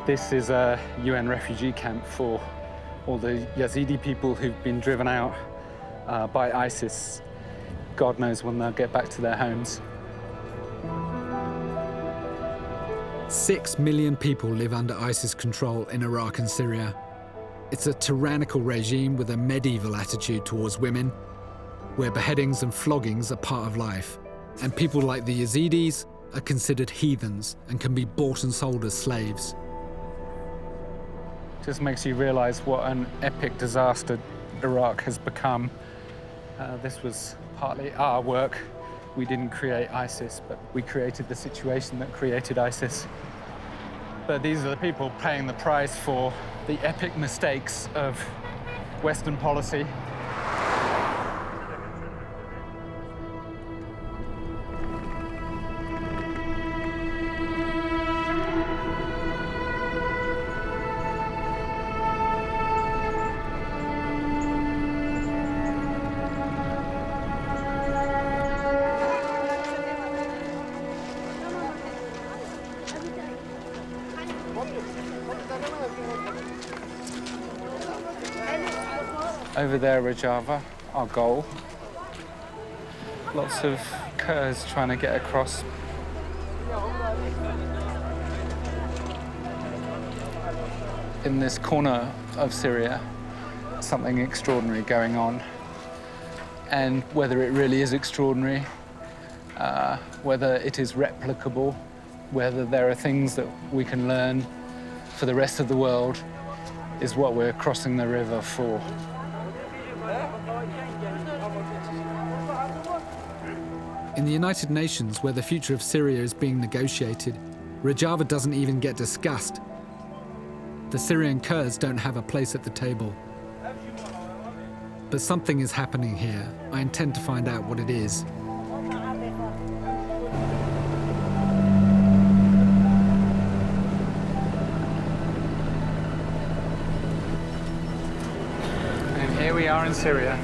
This is a UN refugee camp for all the Yazidi people who've been driven out by ISIS. God knows when they'll get back to their homes. 6 million people live under ISIS control in Iraq and Syria. It's a tyrannical regime with a medieval attitude towards women, where beheadings and floggings are part of life. And people like the Yazidis are considered heathens and can be bought and sold as slaves. Just makes you realise what an epic disaster Iraq has become. This was partly our work. We didn't create ISIS, but we created the situation that created ISIS. But these are the people paying the price for the epic mistakes of Western policy. Over there, Rojava, our goal. Lots of Kurds trying to get across. In this corner of Syria, something extraordinary going on. And whether it really is extraordinary, whether it is replicable, whether there are things that we can learn for the rest of the world, is what we're crossing the river for. In the United Nations, where the future of Syria is being negotiated, Rojava doesn't even get discussed. The Syrian Kurds don't have a place at the table. But something is happening here. I intend to find out what it is. And here we are in Syria.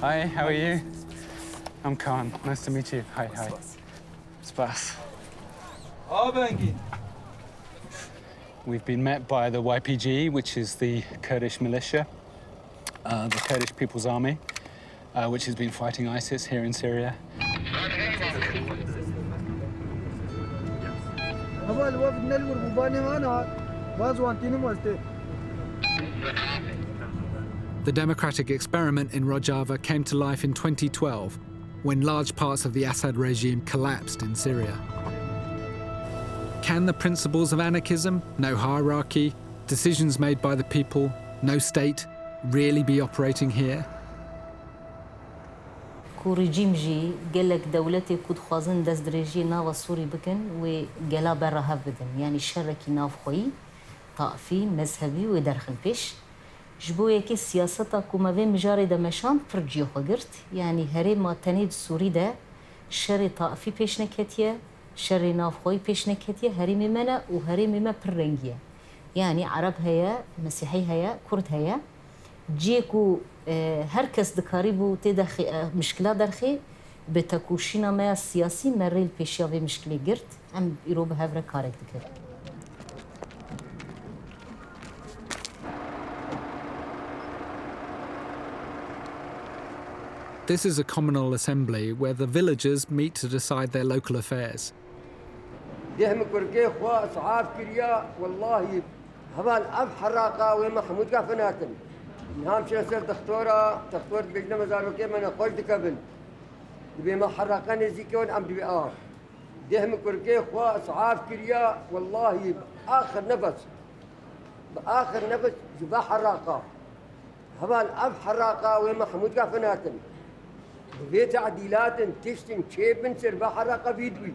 Hi, how are you? I'm Khan. Nice to meet you. Hi, hi. Spas. We've been met by the YPG, which is the Kurdish militia, the Kurdish People's Army, which has been fighting ISIS here in Syria. The democratic experiment in Rojava came to life in 2012, when large parts of the Assad regime collapsed in Syria. Can the principles of anarchism, no hierarchy, decisions made by the people, no state, really be operating here? كو رجيم جي قال لك دولتي كود خوازن دز درجي ناو سوري بكن وقلا برا هاف بدن يعني شركي ناف خوي طائفي مذهبي ودرخن بيش جبو يكي سياستا كو ما بين مجاري دمشان فرجيو خقرت يعني هري ما تنيد سوري دا شري طائفي بيش نكتيا شري ناف خوي بيش نكتيا هري ممنا وهري مما برنجيا يعني عرب هيا مسيحي هيا كرد هيا جيكو هر کس دکاری بو تدخی مشکل درخی به تکوشینا ما سیاسی مریل پیشیاوی مشکلی گرت ام ایرو به هفره کارک دکر. This is a communal assembly where the villagers meet to decide their local affairs. دهم كركي خوا صعاب كريا والله هبال أب حراقة ومحمود كافناتن. نهام شاسر تختور بيجنا مزاروكي من خوش دكابن بما حرقاني زيكون ام دي دهم كركي خوا صعاب كريا والله باخر نفس جبا حراقه هبال اب حراقه ومحمود كافناتن بيت تعديلات تشتن شيبن سر حراقه بيدوي.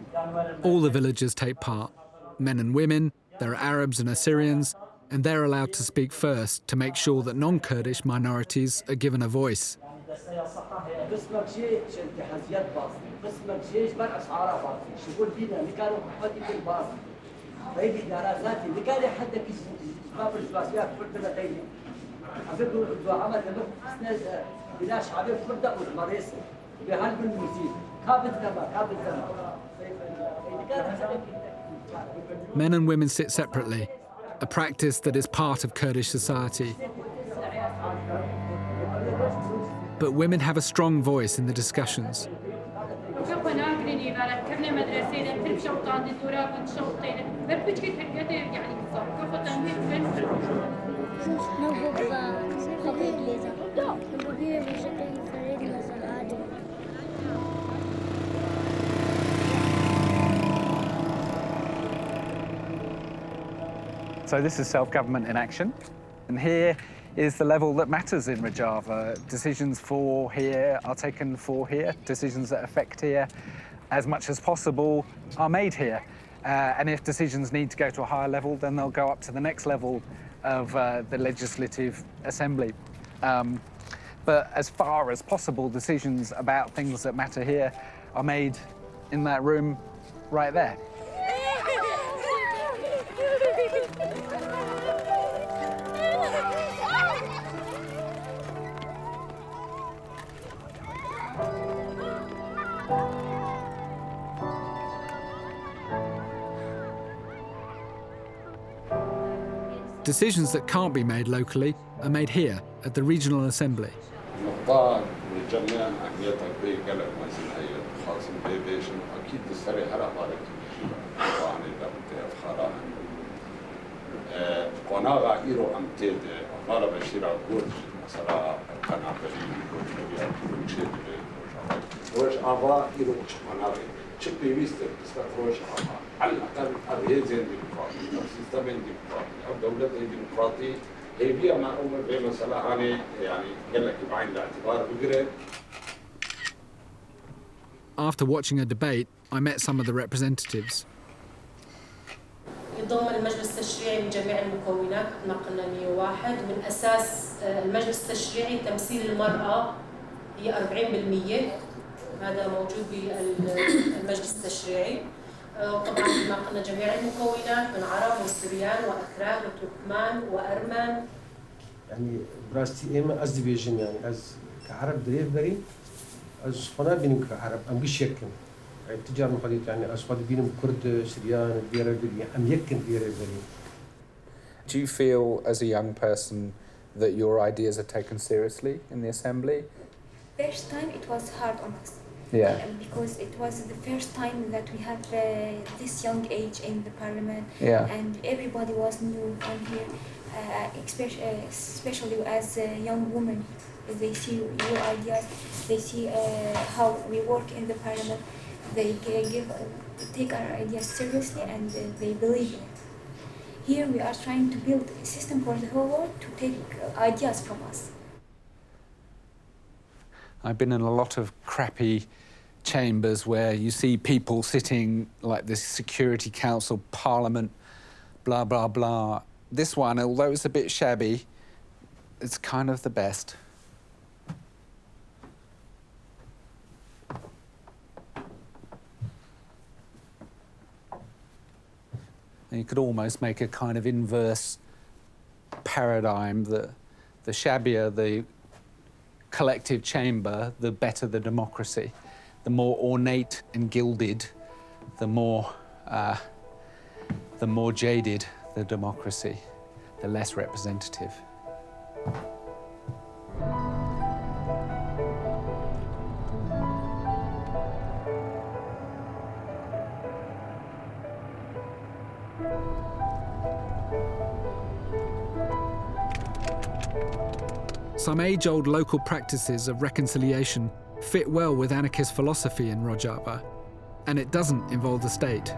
All the villagers take part, men and women, there are Arabs and Assyrians, and they're allowed to speak first to make sure that non-Kurdish minorities are given a voice. Men and women sit separately, a practice that is part of Kurdish society. But women have a strong voice in the discussions. So this is self-government in action. And here is the level that matters in Rojava. Decisions for here are taken for here. Decisions that affect here as much as possible are made here. And if decisions need to go to a higher level, then they'll go up to the next level of the Legislative Assembly. But as far as possible, decisions about things that matter here are made in that room right there. Decisions that can't be made locally are made here at the Regional Assembly. After watching a debate, I met some of the representatives. يتضمن المجلس التشريعي من جميع المكونات نقلنا 101 من أساس المجلس التشريعي تمثيل المرأة هي 40%. هذا موجود بالمجلس التشريعي. طبعا نقلنا جميع المكونات من عرب وسوريان وأتراك وتركمان وأرمن. يعني براستي إما از ديفيجن يعني از كعرب دريف بري از فنا بينك كعرب أم بيشكن. يعني تجار مخديت يعني أصوات بينهم كرد سوريان بيرة بري أم يكن بيرة بري. Do you feel as a young person that your ideas are taken seriously in the assembly? First time it was hard on us. Yeah. Because it was the first time that we have this young age in the parliament. Yeah. And everybody was new on here, especially as a young woman. They see your ideas, they see how we work in the parliament. They take our ideas seriously and they believe in it. Here we are trying to build a system for the whole world to take ideas from us. I've been in a lot of crappy chambers where you see people sitting like this Security Council, Parliament, blah, blah, blah. This one, although it's a bit shabby, it's kind of the best. And you could almost make a kind of inverse paradigm that the shabbier the collective chamber, the better the democracy. The more ornate and gilded, the more jaded the democracy, the less representative. Some age-old local practices of reconciliation fit well with anarchist philosophy in Rojava, and it doesn't involve the state.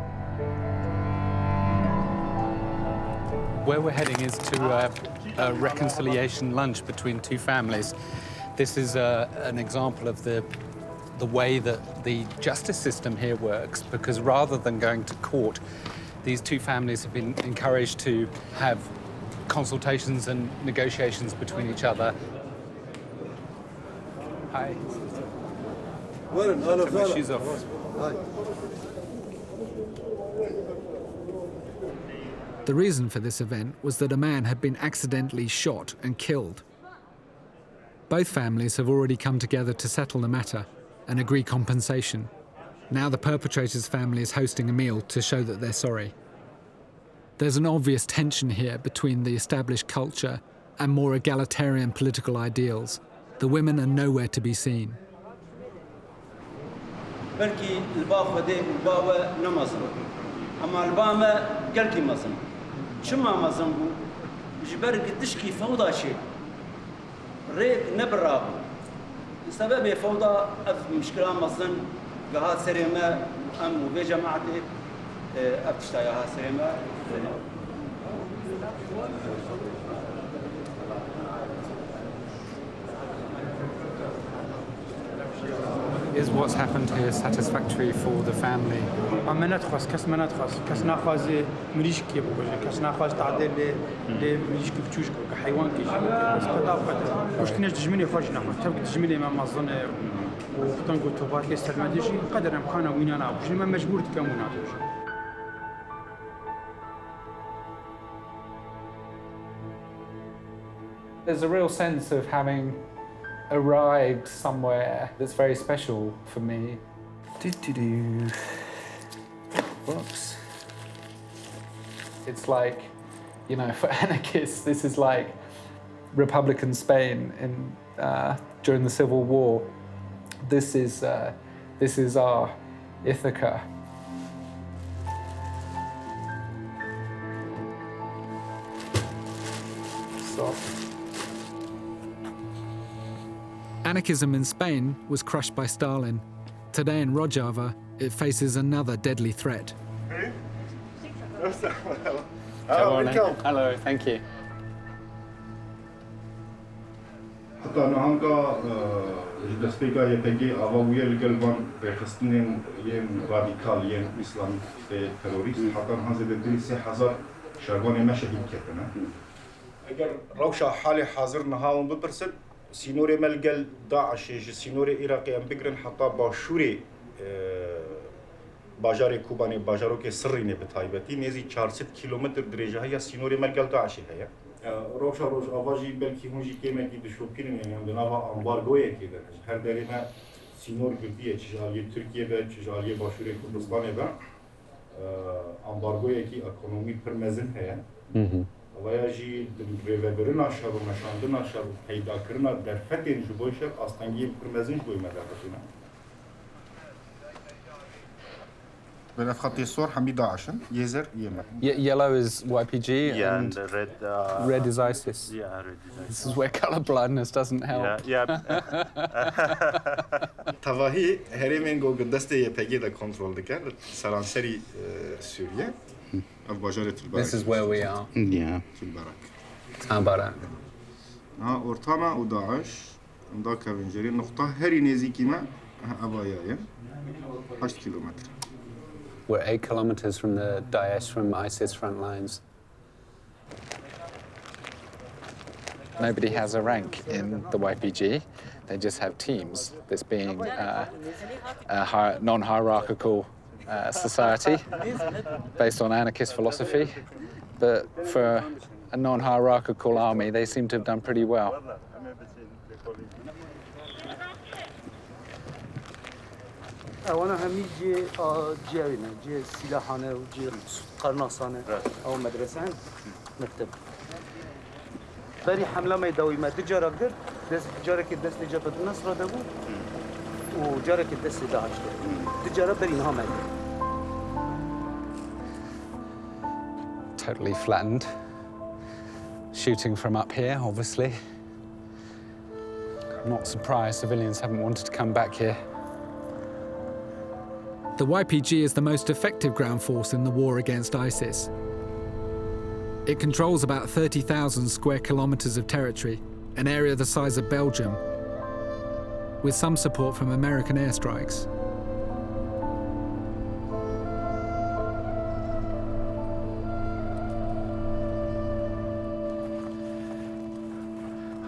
Where we're heading is to a reconciliation lunch between two families. This is an example of the way that the justice system here works, because rather than going to court, these two families have been encouraged to have consultations and negotiations between each other. Hi. Take my shoes off. The reason for this event was that a man had been accidentally shot and killed. Both families have already come together to settle the matter and agree compensation. Now the perpetrator's family is hosting a meal to show that they're sorry. There's an obvious tension here between the established culture and more egalitarian political ideals. The women are nowhere to be seen. بركي الباخ ودي الباوة نمازن أما البامة قلكي مازن شو ما مازن بو جبر قدش كي فوضى شيء ريك نبرابو سبب فوضى أف مشكلة مازن قهات سريمة أم وبي جماعتي أفتشتايا ها سريمة Is what's happened here satisfactory for the family? ما ندخل كاس ما ندخل كاس ناخذ مليش كيف كاس ناخذ تعدل ل مليش كيف تشوش كحيوان كيش بس كذا قدر وش كناش تجمني خرج ناخذ تبقى تجمني ما أظن وبتنقل توبات لي استلمديشي قدر إمكانه وين أنا أبوش ما مجبور تكمل ناتوش. There's a real sense of having arrived somewhere that's very special for me. Whoops. It's like, you know, for anarchists, this is like Republican Spain during the Civil War. This is our Ithaca. So. Anarchism in Spain was crushed by Stalin. Today in Rojava, it faces another deadly threat. Hello, thank you. حتى نهانكا دستيكا يتجي أبويا الجلبان بخستنين ين راديكال ين إسلام تيروريست حتى نهانزي ددري 3000 شرباني ما شهيد كتنا. أجر روشة حالي حاضر نهاون ببرسد سينوري ملقل داعش سينوري إيراقي أم بقرن حتى باشوري باجاري كوباني باجارو كي سريني بتايبتي نزي 400 كيلومتر درجة هي سينوري ملقل داعش هي. روش آواجی بلکی هنجی کمی کی دشوبکن یعنی هم دنبال امبارگویی کی داره. هر دلینا سینور گردیه چجالی ترکیه به چجالی باشوری کردستان به امبارگویی کی اقتصادی پرمزن هست. وایجی ریوبرن آشاب و نشاندن آشاب و پیدا کردن در فتن جبویش آستانگی پرمزن جبوی مدارکشونه. Yellow is YPG and red is ISIS. Yeah, red is ISIS. This is where color blindness doesn't help. Yeah. Tavahi herimin go deste YPG da kontrol diker. Saranseri Suriye. This is where we are. Yeah. Barak. Ortama u Daesh. Onda kavinjeri nokta heri nezikime abaya 8 kilometre. We're 8 kilometers from the Daesh, from ISIS front lines. Nobody has a rank in the YPG. They just have teams. This being a non-hierarchical society based on anarchist philosophy. But for a non-hierarchical army, they seem to have done pretty well. أنا همي جاوينا جي سلاحنا وجي قرناصنا أو مدرسة مكتب. بري حملة ما يداوي ما تجارة قدر دس جارك الدس اللي جابت النصر دابو وجارك الدس اللي داعش تجارة بري نها ما Totally flattened. Shooting from up here, obviously. I'm not surprised civilians haven't wanted to come back here. The YPG is the most effective ground force in the war against ISIS. It controls about 30,000 square kilometers of territory, an area the size of Belgium, with some support from American airstrikes.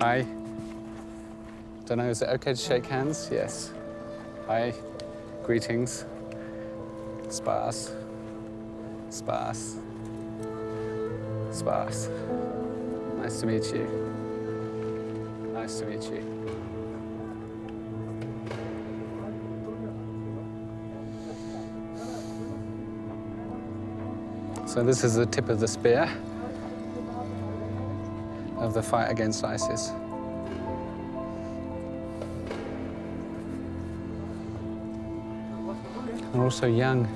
Hi. Don't know, is it okay to shake hands? Yes. Hi. Greetings. Spas. Spas. Spas. Nice to meet you. Nice to meet you. So this is the tip of the spear of the fight against ISIS. We're also young.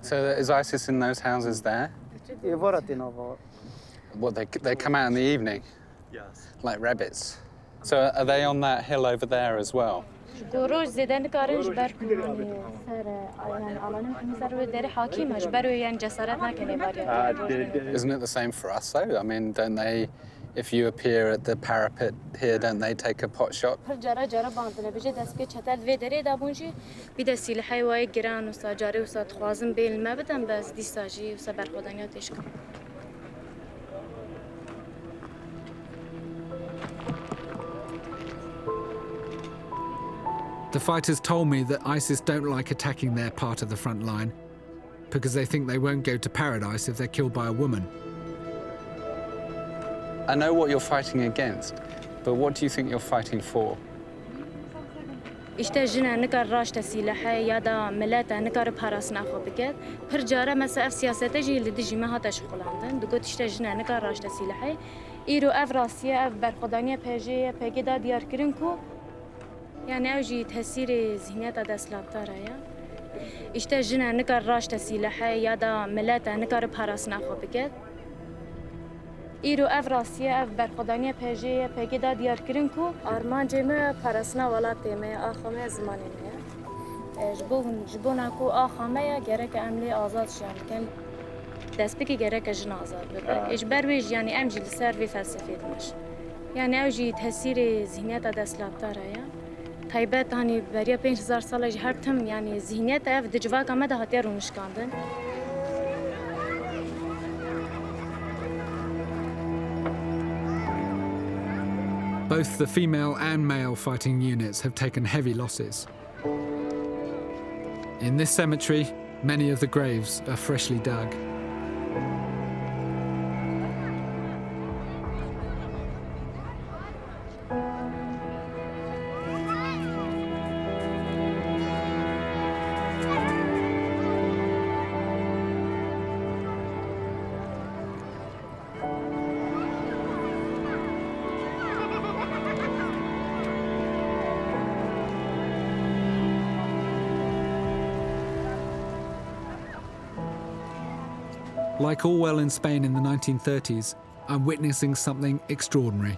So is ISIS in those houses there? What, they come out in the evening? Yes. Like rabbits. So are they on that hill over there as well? Isn't it the same for us, though? I mean, don't they, if you appear at the parapet here, don't they take a pot shot? The fighters told me that ISIS don't like attacking their part of the front line because they think they won't go to paradise if they're killed by a woman. I know what you're fighting against, but what do you think you're fighting for? اشتاجنا نكر راش تسيلحة يادا ملاتا نكر بحرس ناخو بكت برجارة مسا اف سياسة تجي اللي دجي ما هاتا شغل عندن دقوت اشتاجنا نكر راش تسيلحة إيرو اف راسية اف برخدانية بيجي بيجي ديار كرنكو يعني اوجي تهسيري ذهنيات داس لابتارا يا اشتاجنا نكر راش تسيلحة يادا ملاتا نكر بحرس ناخو بكت إيرو اف راسية اف برخدانية بيجي بيجي ديار كرنكو أرمان جمع بحرسنا ولا تيمة آخامة زمانية جبوناكو آخامة جرك عملي آزاد شان كان دست بكي جرك جن آزاد ببقى إجبار ويج يعني أمجي لسر في فلسفة مش يعني اوجي تهسيري ذهنيات داس لابتارا يا طيبات هاني بريا 5000 سال جهرتهم يعني ذهنيات اف دجواك مدى هاتيرو نشكاندن Both the female and male fighting units have taken heavy losses. In this cemetery, many of the graves are freshly dug. Like Orwell in Spain in the 1930s, I'm witnessing something extraordinary.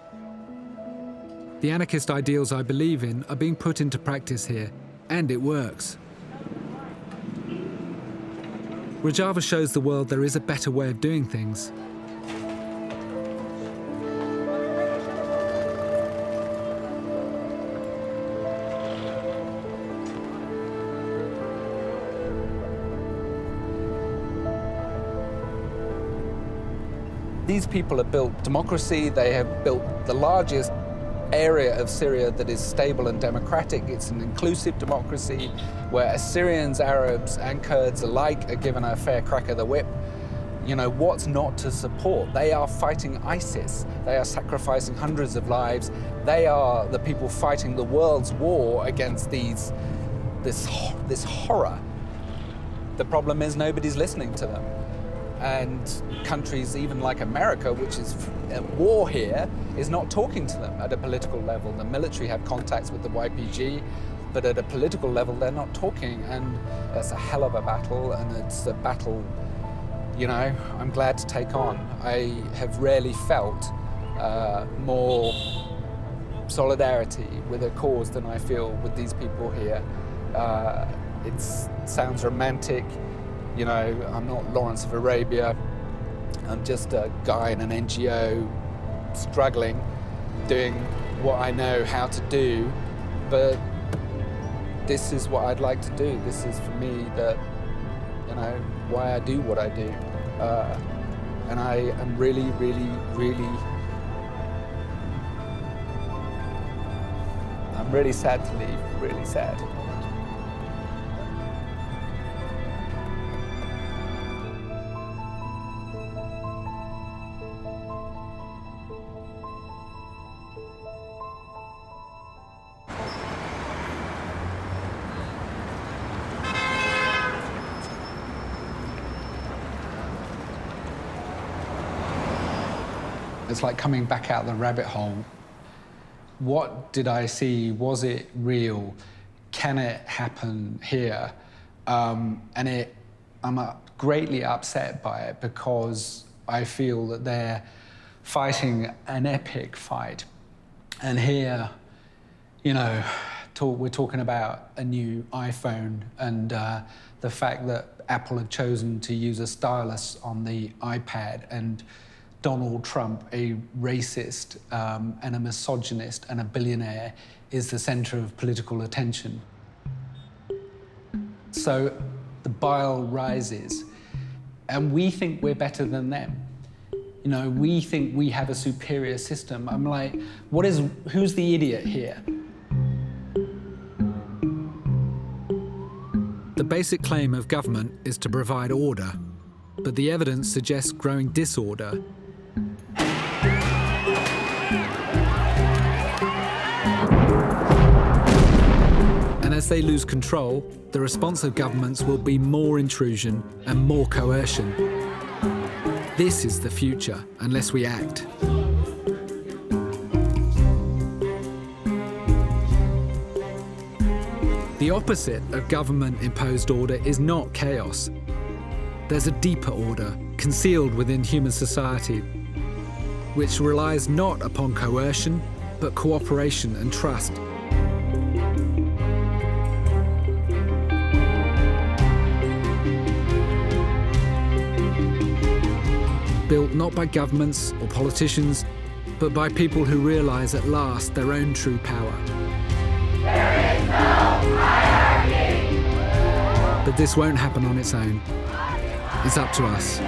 The anarchist ideals I believe in are being put into practice here, and it works. Rojava shows the world there is a better way of doing things. These people have built democracy, they have built the largest area of Syria that is stable and democratic. It's an inclusive democracy where Assyrians, Arabs and Kurds alike are given a fair crack of the whip. You know, what's not to support? They are fighting ISIS. They are sacrificing hundreds of lives. They are the people fighting the world's war against this horror. The problem is nobody's listening to them. And countries even like America, which is at war here, is not talking to them at a political level. The military have contacts with the YPG, but at a political level, they're not talking. And that's a hell of a battle, and it's a battle, you know, I'm glad to take on. I have rarely felt more solidarity with a cause than I feel with these people here. It sounds romantic. You know, I'm not Lawrence of Arabia. I'm just a guy in an NGO struggling, doing what I know how to do. But this is what I'd like to do. This is for me that, you know, why I do what I do. And I am really, really, really, I'm really sad to leave, really sad. It's like coming back out the rabbit hole. What did I see? Was it real? can it happen here? And I'm greatly upset by it because I feel that they're fighting an epic fight. And here, you know, we're talking about a new iPhone and the fact that Apple have chosen to use a stylus on the iPad, and Donald Trump, a racist and a misogynist and a billionaire, is the centre of political attention. So the bile rises, and we think we're better than them. You know, we think we have a superior system. I'm like, who's the idiot here? The basic claim of government is to provide order, but the evidence suggests growing disorder. And as they lose control, the response of governments will be more intrusion and more coercion. This is the future, unless we act. The opposite of government-imposed order is not chaos. There's a deeper order, concealed within human society, which relies not upon coercion, but cooperation and trust. Built not by governments or politicians, but by people who realise at last their own true power. There is no hierarchy! But this won't happen on its own. It's up to us.